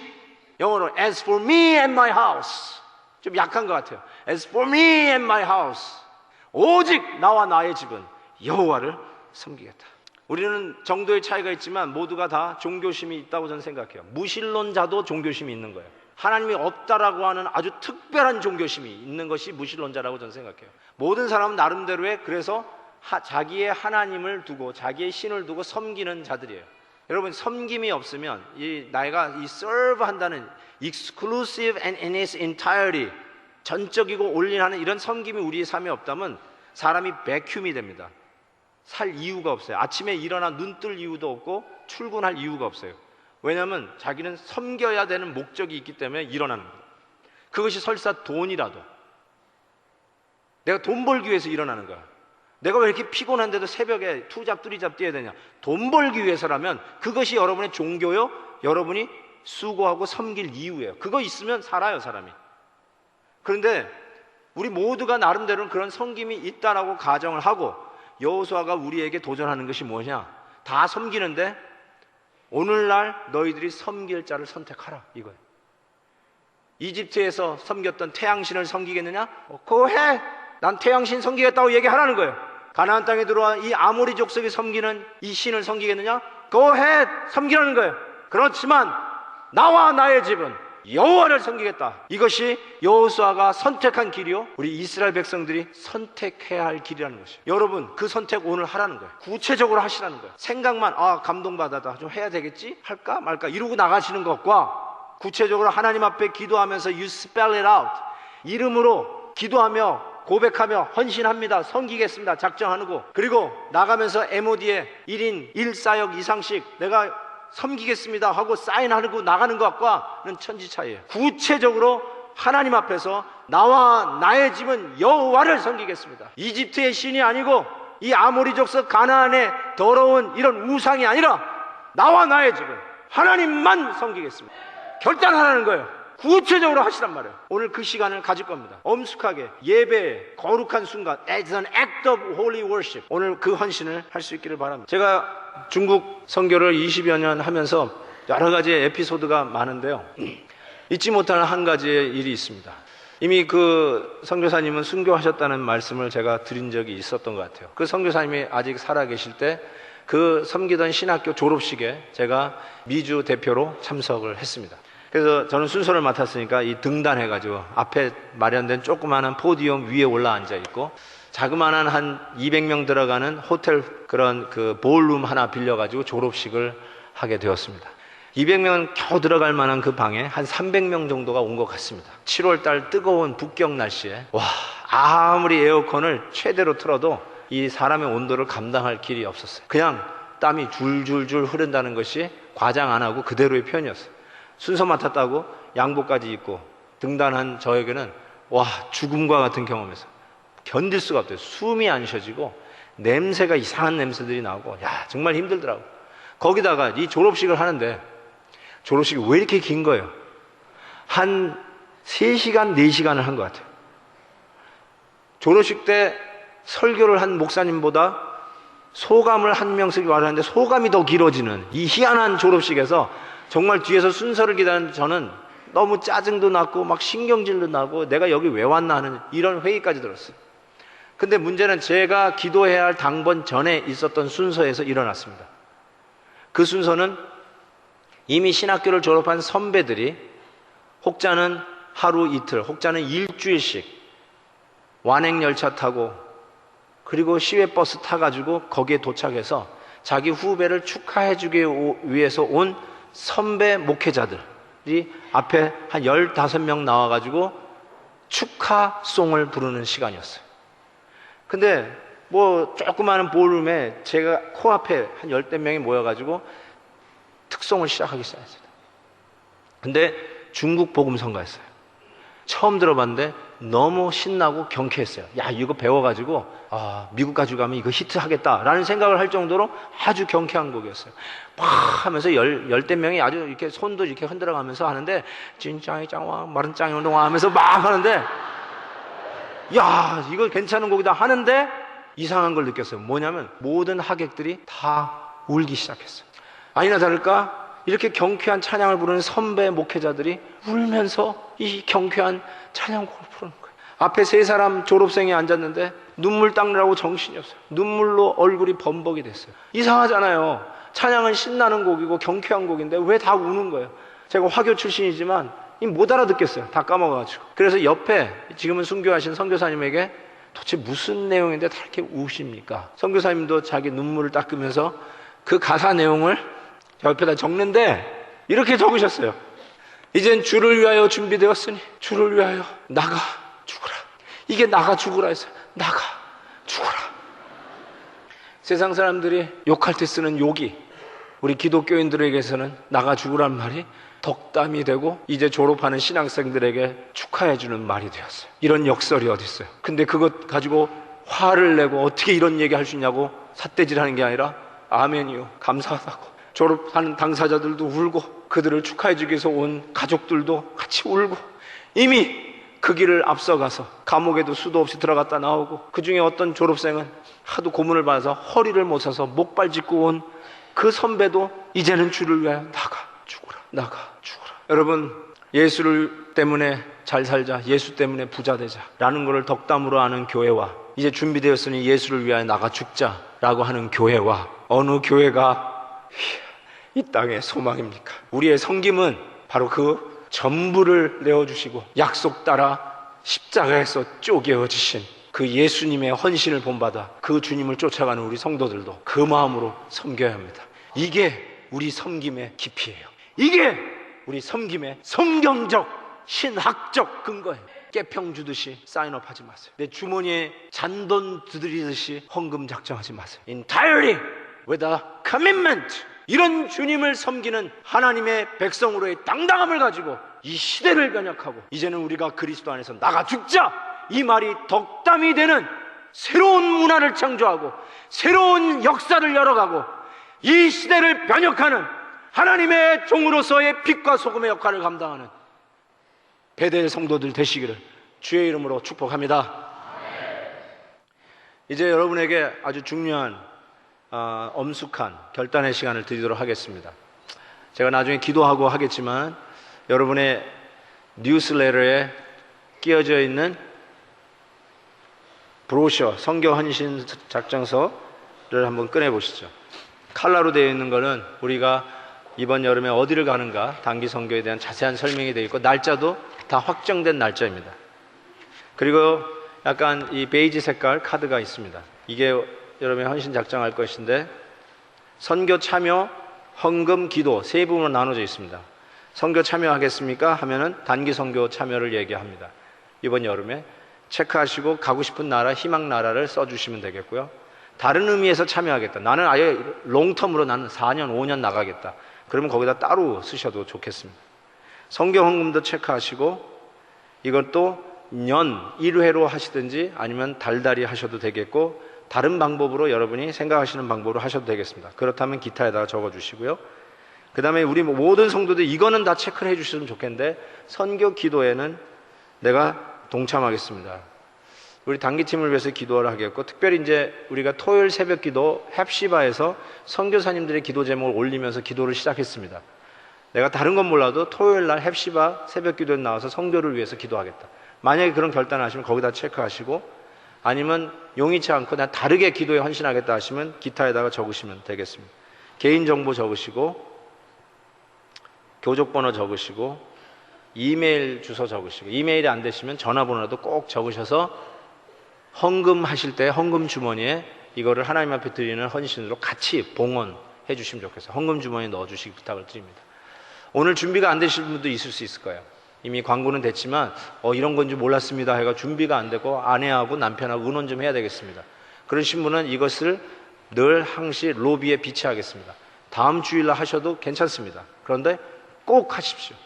영어로 as for me and my house. 좀 약한 것 같아요. As for me and my house. 오직 나와 나의 집은 여호와를 섬기겠다. 우리는 정도의 차이가 있지만 모두가 다 종교심이 있다고 저는 생각해요. 무신론자도 종교심이 있는 거예요. 하나님이 없다라고 하는 아주 특별한 종교심이 있는 것이 무신론자라고 저는 생각해요. 모든 사람은 나름대로의, 그래서 자기의 하나님을 두고, 자기의 신을 두고 섬기는 자들이에요. 여러분, 섬김이 없으면 내가 serve 한다는 exclusive and in its entirety, 전적이고 올인하는 이런 섬김이 우리의 삶에 없다면 사람이 백큐이 됩니다. 살 이유가 없어요. 아침에 일어나 눈 뜰 이유도 없고 출근할 이유가 없어요. 왜냐하면 자기는 섬겨야 되는 목적이 있기 때문에 일어나는 거예요. 그것이 설사 돈이라도, 내가 돈 벌기 위해서 일어나는 거야. 내가 왜 이렇게 피곤한데도 새벽에 투잡 뚜리잡 뛰어야 되냐? 돈 벌기 위해서라면 그것이 여러분의 종교요, 여러분이 수고하고 섬길 이유예요. 그거 있으면 살아요, 사람이. 그런데 우리 모두가 나름대로는 그런 섬김이 있다라고 가정을 하고, 여호수아가 우리에게 도전하는 것이 뭐냐? 다 섬기는데 오늘날 너희들이 섬길 자를 선택하라, 이거예요. 이집트에서 섬겼던 태양신을 섬기겠느냐? 그거 해! 난 태양신 섬기겠다고 얘기하라는 거예요. 가나안 땅에 들어와 이 아모리 족속이 섬기는 이 신을 섬기겠느냐? Go ahead! 섬기라는 거예요. 그렇지만 나와 나의 집은 여호와를 섬기겠다. 이것이 여호수아가 선택한 길이요, 우리 이스라엘 백성들이 선택해야 할 길이라는 것이에요. 여러분, 그 선택 오늘 하라는 거예요. 구체적으로 하시라는 거예요. 생각만 감동받아다 좀 해야 되겠지? 할까 말까 이러고 나가시는 것과 구체적으로 하나님 앞에 기도하면서 you spell it out, 이름으로 기도하며 고백하며 헌신합니다, 섬기겠습니다 작정하는 거, 그리고 나가면서 MOD에 1인 1사역 이상씩 내가 섬기겠습니다 하고 사인하고 나가는 것과는 천지 차이예요. 구체적으로 하나님 앞에서 나와 나의 집은 여호와를 섬기겠습니다. 이집트의 신이 아니고 이 아모리 족속 가나안의 더러운 이런 우상이 아니라 나와 나의 집은 하나님만 섬기겠습니다. 결단하라는 거예요. 구체적으로 하시란 말이에요. 오늘 그 시간을 가질 겁니다. 엄숙하게 예배의 거룩한 순간, as an act of holy worship, 오늘 그 헌신을 할 수 있기를 바랍니다. 제가 중국 선교를 20여 년 하면서 여러 가지의 에피소드가 많은데요, 잊지 못할 한 가지의 일이 있습니다. 이미 그 선교사님은 순교하셨다는 말씀을 제가 드린 적이 있었던 것 같아요. 그 선교사님이 아직 살아계실 때 그 섬기던 신학교 졸업식에 제가 미주 대표로 참석을 했습니다. 그래서 저는 순서를 맡았으니까 이 등단해가지고 앞에 마련된 조그마한 포디움 위에 올라 앉아 있고, 자그마한 한 200명 들어가는 호텔 그런 그 볼룸 하나 빌려가지고 졸업식을 하게 되었습니다. 200명은 겨우 들어갈 만한 그 방에 한 300명 정도가 온 것 같습니다. 7월달 뜨거운 북경 날씨에 와, 아무리 에어컨을 최대로 틀어도 이 사람의 온도를 감당할 길이 없었어요. 그냥 땀이 줄줄줄 흐른다는 것이 과장 안 하고 그대로의 표현이었어요. 순서 맡았다고 양복까지 입고 등단한 저에게는 와, 죽음과 같은 경험에서 견딜 수가 없대요. 숨이 안 쉬어지고 냄새가 이상한 냄새들이 나오고, 야, 정말 힘들더라고. 거기다가 이 졸업식을 하는데 졸업식이 왜 이렇게 긴 거예요? 한 3시간, 4시간을 한 것 같아요. 졸업식 때 설교를 한 목사님보다 소감을 한 명씩 말하는데 소감이 더 길어지는 이 희한한 졸업식에서 정말 뒤에서 순서를 기다리는 저는 너무 짜증도 났고 막 신경질도 나고 내가 여기 왜 왔나 하는 이런 회의까지 들었어요. 근데 문제는 제가 기도해야 할 당번 전에 있었던 순서에서 일어났습니다. 그 순서는 이미 신학교를 졸업한 선배들이 혹자는 하루 이틀, 혹자는 일주일씩 완행열차 타고 그리고 시외버스 타가지고 거기에 도착해서 자기 후배를 축하해주기 위해서 온 선배 목회자들이 앞에 한 15명 나와가지고 축하송을 부르는 시간이었어요. 근데 뭐 조그마한 볼룸에 제가 코앞에 한 10대 명이 모여가지고 특송을 시작하기 시작했어요. 근데 중국 복음성가였어요. 처음 들어봤는데 너무 신나고 경쾌했어요. 야, 이거 배워가지고 미국 가지고 가면 이거 히트하겠다라는 생각을 할 정도로 아주 경쾌한 곡이었어요. 막 하면서 열대 명이 아주 이렇게 손도 이렇게 흔들어가면서 하는데 진짜이 짱와 마른 짱이 운동화 하면서 막 하는데, 야, 이거 괜찮은 곡이다 하는데 이상한 걸 느꼈어요. 뭐냐면 모든 하객들이 다 울기 시작했어요. 아니나 다를까 이렇게 경쾌한 찬양을 부르는 선배 목회자들이 울면서 이 경쾌한 찬양곡을 부르는 거예요. 앞에 3사람 졸업생이 앉았는데 눈물 닦느라고 정신이 없어요. 눈물로 얼굴이 범벅이 됐어요. 이상하잖아요. 찬양은 신나는 곡이고 경쾌한 곡인데 왜 다 우는 거예요? 제가 화교 출신이지만 못 알아듣겠어요. 다 까먹어가지고. 그래서 옆에 지금은 순교하신 선교사님에게 도대체 무슨 내용인데 다 이렇게 우십니까? 선교사님도 자기 눈물을 닦으면서 그 가사 내용을 옆에다 적는데 이렇게 적으셨어요. 이젠 주를 위하여 준비되었으니 주를 위하여 나가 죽으라. 이게 나가 죽으라 했어요. 나가 죽으라. 세상 사람들이 욕할 때 쓰는 욕이 우리 기독교인들에게서는 나가 죽으란 말이 덕담이 되고 이제 졸업하는 신앙생들에게 축하해주는 말이 되었어요. 이런 역설이 어디 있어요? 근데 그것 가지고 화를 내고 어떻게 이런 얘기 할 수 있냐고 삿대질하는 게 아니라 아멘이요, 감사하다고. 졸업하는 당사자들도 울고 그들을 축하해주기 위해서 온 가족들도 같이 울고, 이미 그 길을 앞서가서 감옥에도 수도 없이 들어갔다 나오고, 그 중에 어떤 졸업생은 하도 고문을 받아서 허리를 못 서서 목발 짚고 온 그 선배도 이제는 주를 위하여 나가 죽으라, 나가 죽으라. 여러분, 예수를 때문에 잘 살자, 예수 때문에 부자 되자 라는 것을 덕담으로 하는 교회와 이제 준비되었으니 예수를 위하여 나가 죽자라고 하는 교회와 어느 교회가 이 땅의 소망입니까? 우리의 섬김은 바로 그 전부를 내어주시고 약속 따라 십자가에서 쪼개어지신 그 예수님의 헌신을 본받아 그 주님을 쫓아가는 우리 성도들도 그 마음으로 섬겨야 합니다. 이게 우리 섬김의 깊이에요. 이게 우리 섬김의 성경적 신학적 근거예요. 깨평 주듯이 사인업하지 마세요. 내 주머니에 잔돈 두드리듯이 헌금 작정하지 마세요. Entirely with a commitment. 이런 주님을 섬기는 하나님의 백성으로의 당당함을 가지고 이 시대를 변혁하고 이제는 우리가 그리스도 안에서 나가 죽자, 이 말이 덕담이 되는 새로운 문화를 창조하고 새로운 역사를 열어가고 이 시대를 변혁하는 하나님의 종으로서의 빛과 소금의 역할을 감당하는 베델 성도들 되시기를 주의 이름으로 축복합니다. 이제 여러분에게 아주 중요한 엄숙한 결단의 시간을 드리도록 하겠습니다. 제가 나중에 기도하고 하겠지만 여러분의 뉴스레터에 끼어져 있는 브로셔, 성경 헌신 작정서를 한번 꺼내 보시죠. 칼라로 되어 있는 거는 우리가 이번 여름에 어디를 가는가 단기 선교에 대한 자세한 설명이 되어 있고 날짜도 다 확정된 날짜입니다. 그리고 약간 이 베이지 색깔 카드가 있습니다. 이게 여러분이 헌신 작정할 것인데 선교 참여, 헌금, 기도 세 부분으로 나눠져 있습니다. 선교 참여하겠습니까? 하면은 단기 선교 참여를 얘기합니다. 이번 여름에 체크하시고 가고 싶은 나라, 희망 나라를 써주시면 되겠고요. 다른 의미에서 참여하겠다. 나는 아예 롱텀으로 나는 4년, 5년 나가겠다. 그러면 거기다 따로 쓰셔도 좋겠습니다. 선교 헌금도 체크하시고 이것도 년 1회로 하시든지 아니면 달달이 하셔도 되겠고 다른 방법으로 여러분이 생각하시는 방법으로 하셔도 되겠습니다. 그렇다면 기타에다가 적어주시고요. 그 다음에 우리 모든 성도들 이거는 다 체크를 해주시면 좋겠는데 선교 기도에는 내가 동참하겠습니다. 우리 단기팀을 위해서 기도를 하겠고 특별히 이제 우리가 토요일 새벽 기도 헵시바에서 선교사님들의 기도 제목을 올리면서 기도를 시작했습니다. 내가 다른 건 몰라도 토요일 날 헵시바 새벽 기도에 나와서 선교를 위해서 기도하겠다. 만약에 그런 결단을 하시면 거기다 체크하시고 아니면 용이치 않고 난 다르게 기도에 헌신하겠다 하시면 기타에다가 적으시면 되겠습니다. 개인정보 적으시고 교족번호 적으시고 이메일 주소 적으시고 이메일이 안 되시면 전화번호라도 꼭 적으셔서 헌금하실 때 헌금 주머니에 이거를 하나님 앞에 드리는 헌신으로 같이 봉헌해 주시면 좋겠어요. 헌금 주머니에 넣어주시기 부탁을 드립니다. 오늘 준비가 안 되실 분도 있을 수 있을 거예요. 이미 광고는 됐지만 이런 건지 몰랐습니다 해가 준비가 안 되고 아내하고 남편하고 의논 좀 해야 되겠습니다. 그러신 분은 이것을 늘 항시 로비에 비치하겠습니다. 다음 주일날 하셔도 괜찮습니다. 그런데 꼭 하십시오.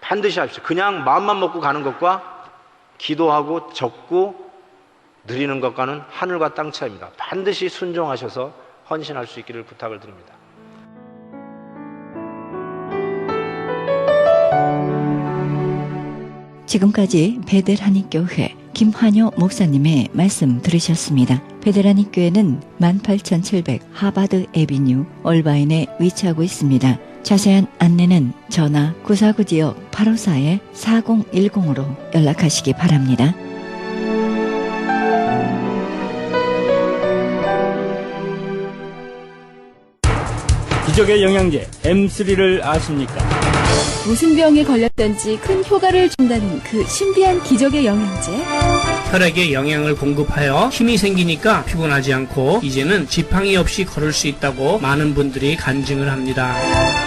반드시 하십시오. 그냥 마음만 먹고 가는 것과 기도하고 적고 드리는 것과는 하늘과 땅 차이입니다. 반드시 순종하셔서 헌신할 수 있기를 부탁을 드립니다. 지금까지 베델 한인교회 김환효 목사님의 말씀 들으셨습니다. 베델 한인교회는 18700 하바드 에비뉴 얼바인에 위치하고 있습니다. 자세한 안내는 전화 949지역 854-4010으로 연락하시기 바랍니다. 기적의 영양제 M3를 아십니까? 무슨 병에 걸렸던지 큰 효과를 준다는 그 신비한 기적의 영양제. 혈액에 영양을 공급하여 힘이 생기니까 피곤하지 않고 이제는 지팡이 없이 걸을 수 있다고 많은 분들이 간증을 합니다.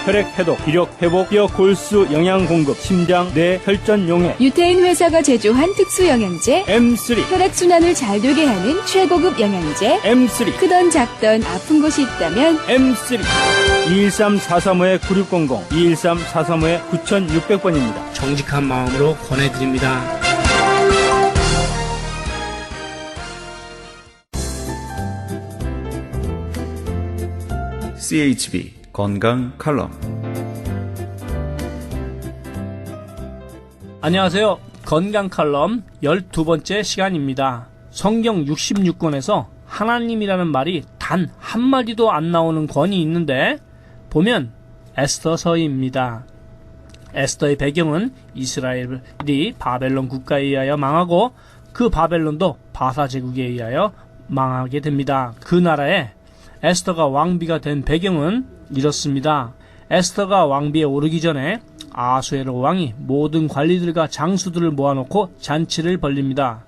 혈액 해독, 기력 회복, 뼈 골수 영양 공급, 심장, 뇌, 혈전 용해. 유태인 회사가 제조한 특수 영양제. M3, 혈액순환을 잘 되게 하는 최고급 영양제. M3, 크던 작던 아픈 곳이 있다면 M3. 213-435-9600, 213-435-9600번입니다. 정직한 마음으로 권해드립니다. CHB 건강 칼럼. 안녕하세요. 건강 칼럼 12번째 시간입니다. 성경 66권에서 하나님이라는 말이 단 한마디도 안 나오는 권이 있는데 보면 에스더서입니다. 에스더의 배경은 이스라엘이 바벨론 국가에 의하여 망하고 그 바벨론도 바사 제국에 의하여 망하게 됩니다. 그 나라에 에스더가 왕비가 된 배경은 이렇습니다. 에스더가 왕비에 오르기 전에 아수에로 왕이 모든 관리들과 장수들을 모아놓고 잔치를 벌립니다.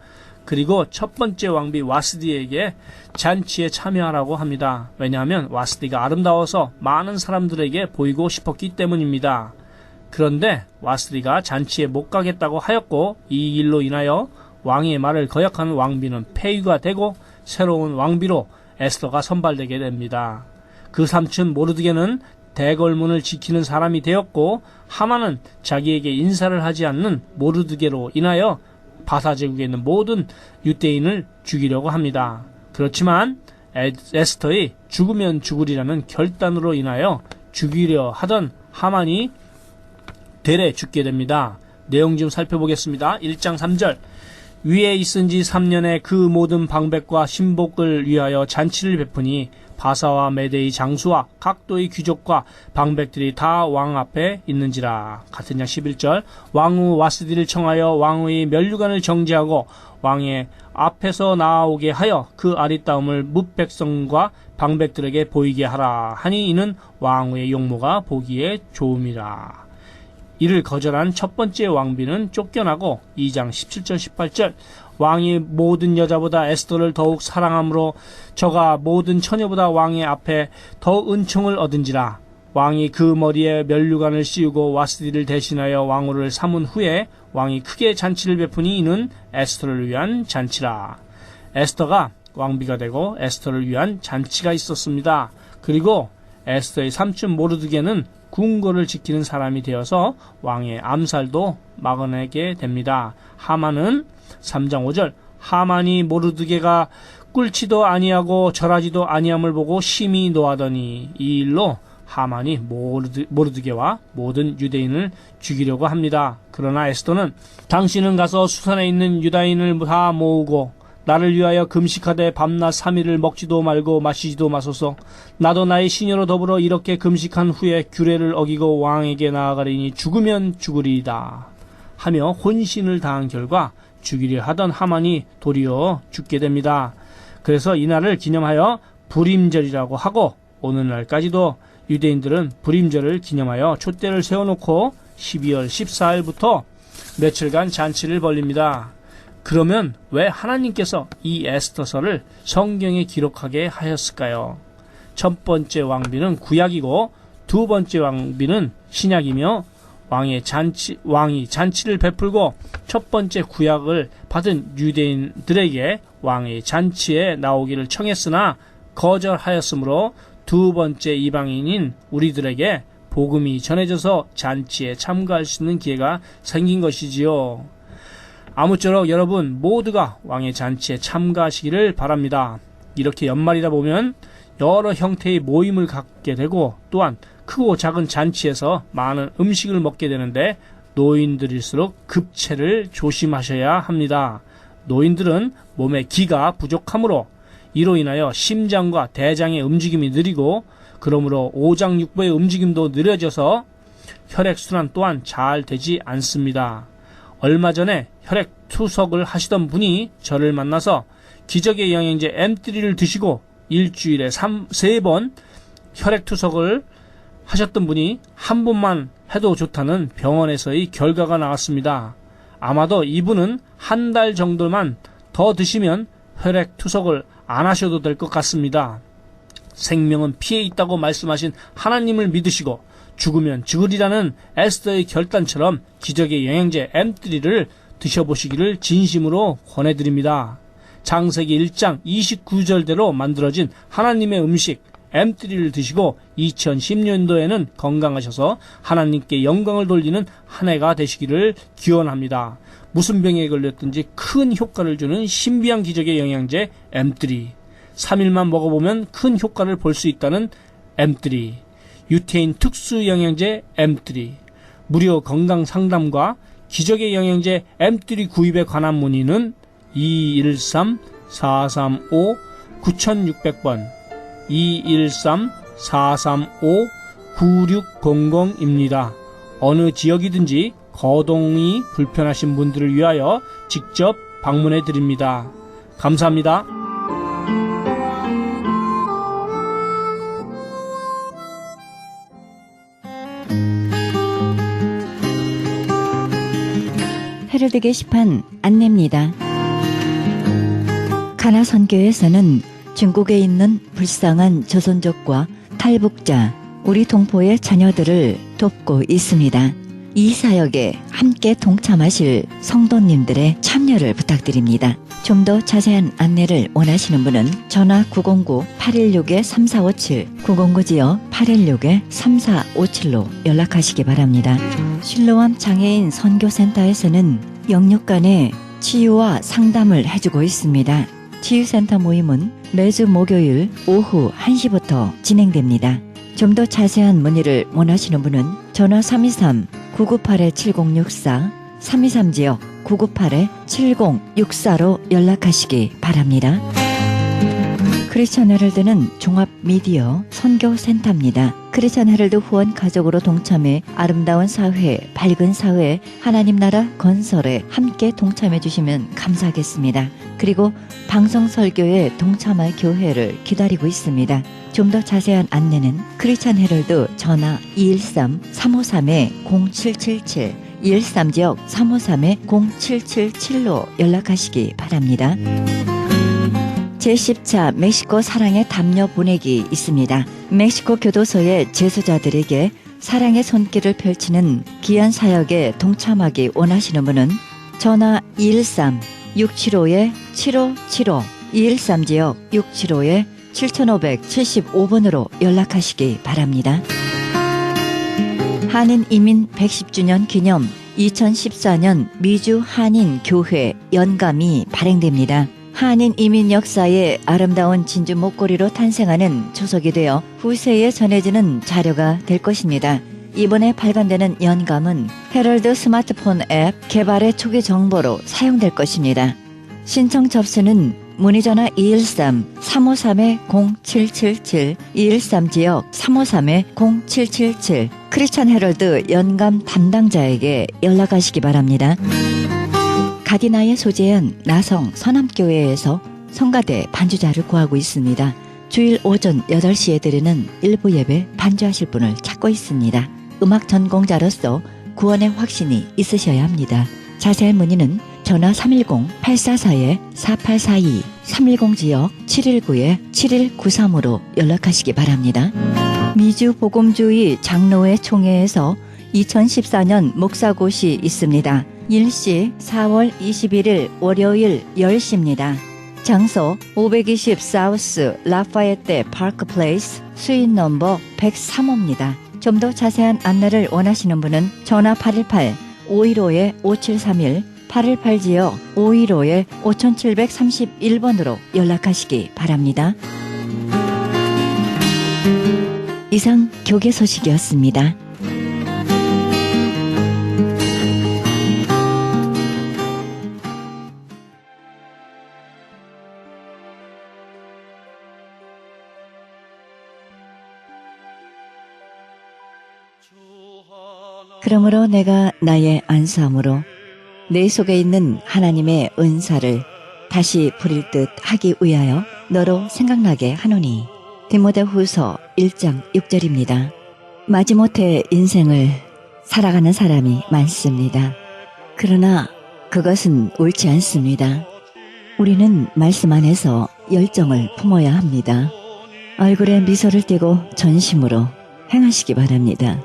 그리고 첫 번째 왕비 와스디에게 잔치에 참여하라고 합니다. 왜냐하면 와스디가 아름다워서 많은 사람들에게 보이고 싶었기 때문입니다. 그런데 와스디가 잔치에 못 가겠다고 하였고 이 일로 인하여 왕의 말을 거역하는 왕비는 폐위가 되고 새로운 왕비로 에스더가 선발되게 됩니다. 그 삼촌 모르드게는 대궐문을 지키는 사람이 되었고 하만은 자기에게 인사를 하지 않는 모르드게로 인하여 바사 제국에 있는 모든 유대인을 죽이려고 합니다. 그렇지만 에스더의 죽으면 죽으리라는 결단으로 인하여 죽이려 하던 하만이 되레 죽게 됩니다. 내용 좀 살펴보겠습니다. 1장 3절 위에 있은지 3년의 그 모든 방백과 신복을 위하여 잔치를 베푸니 바사와 메대의 장수와 각도의 귀족과 방백들이 다 왕 앞에 있는지라. 같은 장 11절 왕후 와스디를 청하여 왕의 면류관을 정지하고 왕의 앞에서 나오게 하여 그 아리따움을 뭇백성과 방백들에게 보이게 하라 하니 이는 왕후의 용모가 보기에 좋음이라. 이를 거절한 첫 번째 왕비는 쫓겨나고 2장 17절 18절 왕이 모든 여자보다 에스더를 더욱 사랑함으로 저가 모든 처녀보다 왕의 앞에 더 은총을 얻은지라. 왕이 그 머리에 면류관을 씌우고 와스디를 대신하여 왕후를 삼은 후에 왕이 크게 잔치를 베푸니 이는 에스더를 위한 잔치라. 에스더가 왕비가 되고 에스더를 위한 잔치가 있었습니다. 그리고 에스더의 삼촌 모르드게는 궁궐을 지키는 사람이 되어서 왕의 암살도 막아내게 됩니다. 하만은 3장 5절 하만이 모르드게가 꿀치도 아니하고 절하지도 아니함을 보고 심히 노하더니 이 일로 하만이 모르드게와 모든 유대인을 죽이려고 합니다. 그러나 에스더는 당신은 가서 수산에 있는 유다인을 다 모으고 나를 위하여 금식하되 밤낮 3일을 먹지도 말고 마시지도 마소서. 나도 나의 시녀로 더불어 이렇게 금식한 후에 규례를 어기고 왕에게 나아가리니 죽으면 죽으리이다 하며 혼신을 다한 결과 죽이려 하던 하만이 도리어 죽게 됩니다. 그래서 이날을 기념하여 불임절이라고 하고 오늘날까지도 유대인들은 불임절을 기념하여 촛대를 세워놓고 12월 14일부터 며칠간 잔치를 벌립니다. 그러면 왜 하나님께서 이 에스더서를 성경에 기록하게 하였을까요? 첫 번째 왕비는 구약이고 두 번째 왕비는 신약이며 왕이 잔치를 베풀고 첫 번째 구약을 받은 유대인들에게 왕의 잔치에 나오기를 청했으나 거절하였으므로 두 번째 이방인인 우리들에게 복음이 전해져서 잔치에 참가할 수 있는 기회가 생긴 것이지요. 아무쪼록 여러분 모두가 왕의 잔치에 참가하시기를 바랍니다. 이렇게 연말이다 보면 여러 형태의 모임을 갖게 되고 또한 크고 작은 잔치에서 많은 음식을 먹게 되는데 노인들일수록 급체를 조심하셔야 합니다. 노인들은 몸에 기가 부족하므로 이로 인하여 심장과 대장의 움직임이 느리고 그러므로 오장육부의 움직임도 느려져서 혈액순환 또한 잘 되지 않습니다. 얼마 전에 혈액투석을 하시던 분이 저를 만나서 기적의 영양제 M3를 드시고 일주일에 3번 혈액투석을 하셨던 분이 한 번만 해도 좋다는 병원에서의 결과가 나왔습니다. 아마도 이분은 한 달 정도만 더 드시면 혈액투석을 안 하셔도 될 것 같습니다. 생명은 피에 있다고 말씀하신 하나님을 믿으시고 죽으면 죽으리라는 에스더의 결단처럼 기적의 영양제 M3를 드셔보시기를 진심으로 권해드립니다. 창세기 1장 29절대로 만들어진 하나님의 음식 M3를 드시고 2010년도에는 건강하셔서 하나님께 영광을 돌리는 한 해가 되시기를 기원합니다. 무슨 병에 걸렸든지 큰 효과를 주는 신비한 기적의 영양제 M3. 3일만 먹어보면 큰 효과를 볼 수 있다는 M3. 유태인 특수 영양제 M3. 무료 건강 상담과 기적의 영양제 M3 구입에 관한 문의는 213-435-9600번 213-435-9600입니다. 어느 지역이든지 거동이 불편하신 분들을 위하여 직접 방문해 드립니다. 감사합니다. 헤럴드 게시판 안내입니다. 가나 선교에서는 중국에 있는 불쌍한 조선족과 탈북자, 우리 동포의 자녀들을 돕고 있습니다. 이 사역에 함께 동참하실 성도님들의 참여를 부탁드립니다. 좀 더 자세한 안내를 원하시는 분은 전화 909-816-3457, 909-816-3457로 연락하시기 바랍니다. 실로암 장애인 선교센터에서는 영육간의 치유와 상담을 해주고 있습니다. 치유센터 모임은 매주 목요일 오후 1시부터 진행됩니다. 좀 더 자세한 문의를 원하시는 분은 전화 323-998-7064, 323지역 998-7064로 연락하시기 바랍니다. 크리스천 헤럴드는 종합 미디어 선교센터입니다. 크리스찬 헤럴드 후원 가족으로 동참해 아름다운 사회, 밝은 사회, 하나님 나라 건설에 함께 동참해 주시면 감사하겠습니다. 그리고 방송 설교에 동참할 교회를 기다리고 있습니다. 좀 더 자세한 안내는 크리스찬 헤럴드 전화 213-353-0777 213지역 353-0777로 연락하시기 바랍니다. 제10차 멕시코 사랑의 담요 보내기 있습니다. 멕시코 교도소의 재소자들에게 사랑의 손길을 펼치는 귀한 사역에 동참하기 원하시는 분은 전화 213-675-7575 213지역 675-7575번으로 연락하시기 바랍니다. 한인 이민 110주년 기념 2014년 미주 한인 교회 연감이 발행됩니다. 한인 이민 역사의 아름다운 진주 목걸이로 탄생하는 초석이 되어 후세에 전해지는 자료가 될 것입니다. 이번에 발간되는 연감은 헤럴드 스마트폰 앱 개발의 초기 정보로 사용될 것입니다. 신청 접수는 문의전화 213-353-0777 213지역 353-0777 크리스찬 헤럴드 연감 담당자에게 연락하시기 바랍니다. 가디나에 소재한 나성 서남교회에서 성가대 반주자를 구하고 있습니다. 주일 오전 8시에 드리는 일부 예배 반주하실 분을 찾고 있습니다. 음악 전공자로서 구원의 확신이 있으셔야 합니다. 자세한 문의는 전화 310-844-4842 310지역 719-7193으로 연락하시기 바랍니다. 미주 복음주의 장로회 총회에서 2014년 목사곳이 있습니다. 일시 4월 21일 월요일 10시입니다. 장소 520 사우스 라파에테 파크 플레이스 수인 넘버 103호입니다. 좀 더 자세한 안내를 원하시는 분은 전화 818-515-5731 818지역 515-5731번으로 연락하시기 바랍니다. 이상 교계 소식이었습니다. 그러므로 내가 나의 안수함으로 내 속에 있는 하나님의 은사를 다시 부릴 듯 하기 위하여 너로 생각나게 하노니. 디모데후서 1장 6절입니다. 마지못해 인생을 살아가는 사람이 많습니다. 그러나 그것은 옳지 않습니다. 우리는 말씀 안에서 열정을 품어야 합니다. 얼굴에 미소를 띠고 전심으로 행하시기 바랍니다.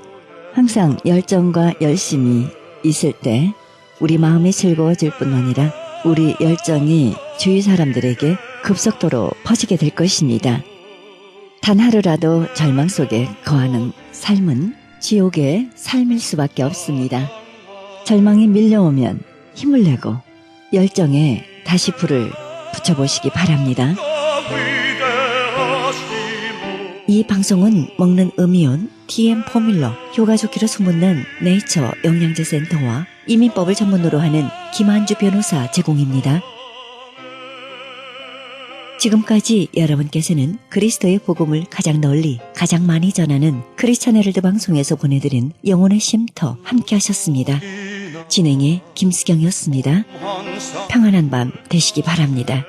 항상 열정과 열심이 있을 때 우리 마음이 즐거워질 뿐 아니라 우리 열정이 주위 사람들에게 급속도로 퍼지게 될 것입니다. 단 하루라도 절망 속에 거하는 삶은 지옥의 삶일 수밖에 없습니다. 절망이 밀려오면 힘을 내고 열정에 다시 불을 붙여보시기 바랍니다. 이 방송은 먹는 음이온 TM 포뮬러 효과 좋기로 소문난 네이처 영양제 센터와 이민법을 전문으로 하는 김한주 변호사 제공입니다. 지금까지 여러분께서는 그리스도의 복음을 가장 널리 가장 많이 전하는 크리스찬 헤럴드 방송에서 보내드린 영혼의 쉼터 함께 하셨습니다. 진행의 김수경이었습니다. 평안한 밤 되시기 바랍니다.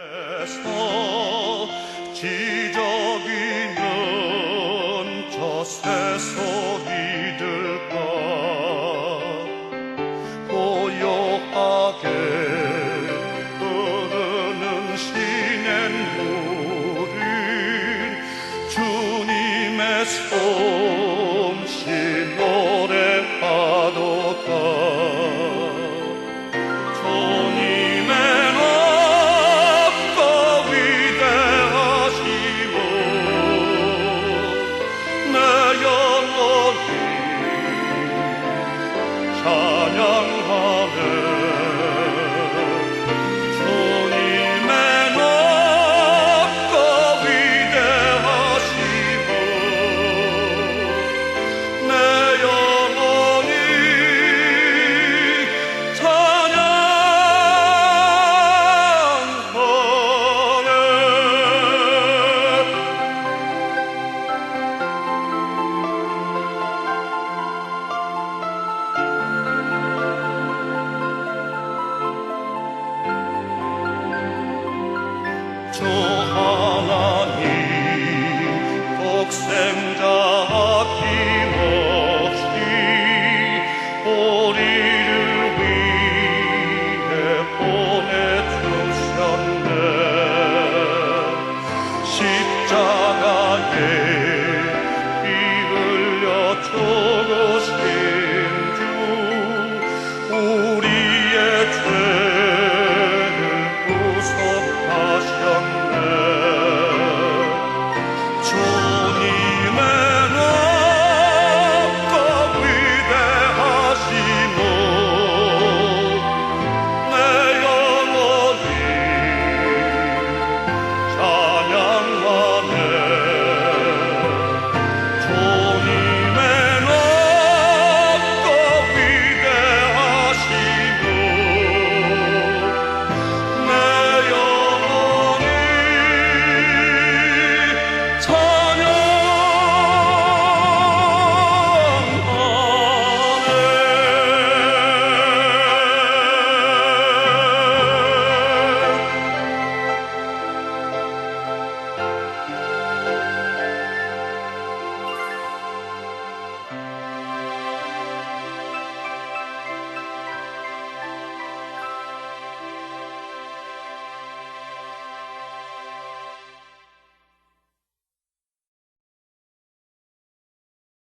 주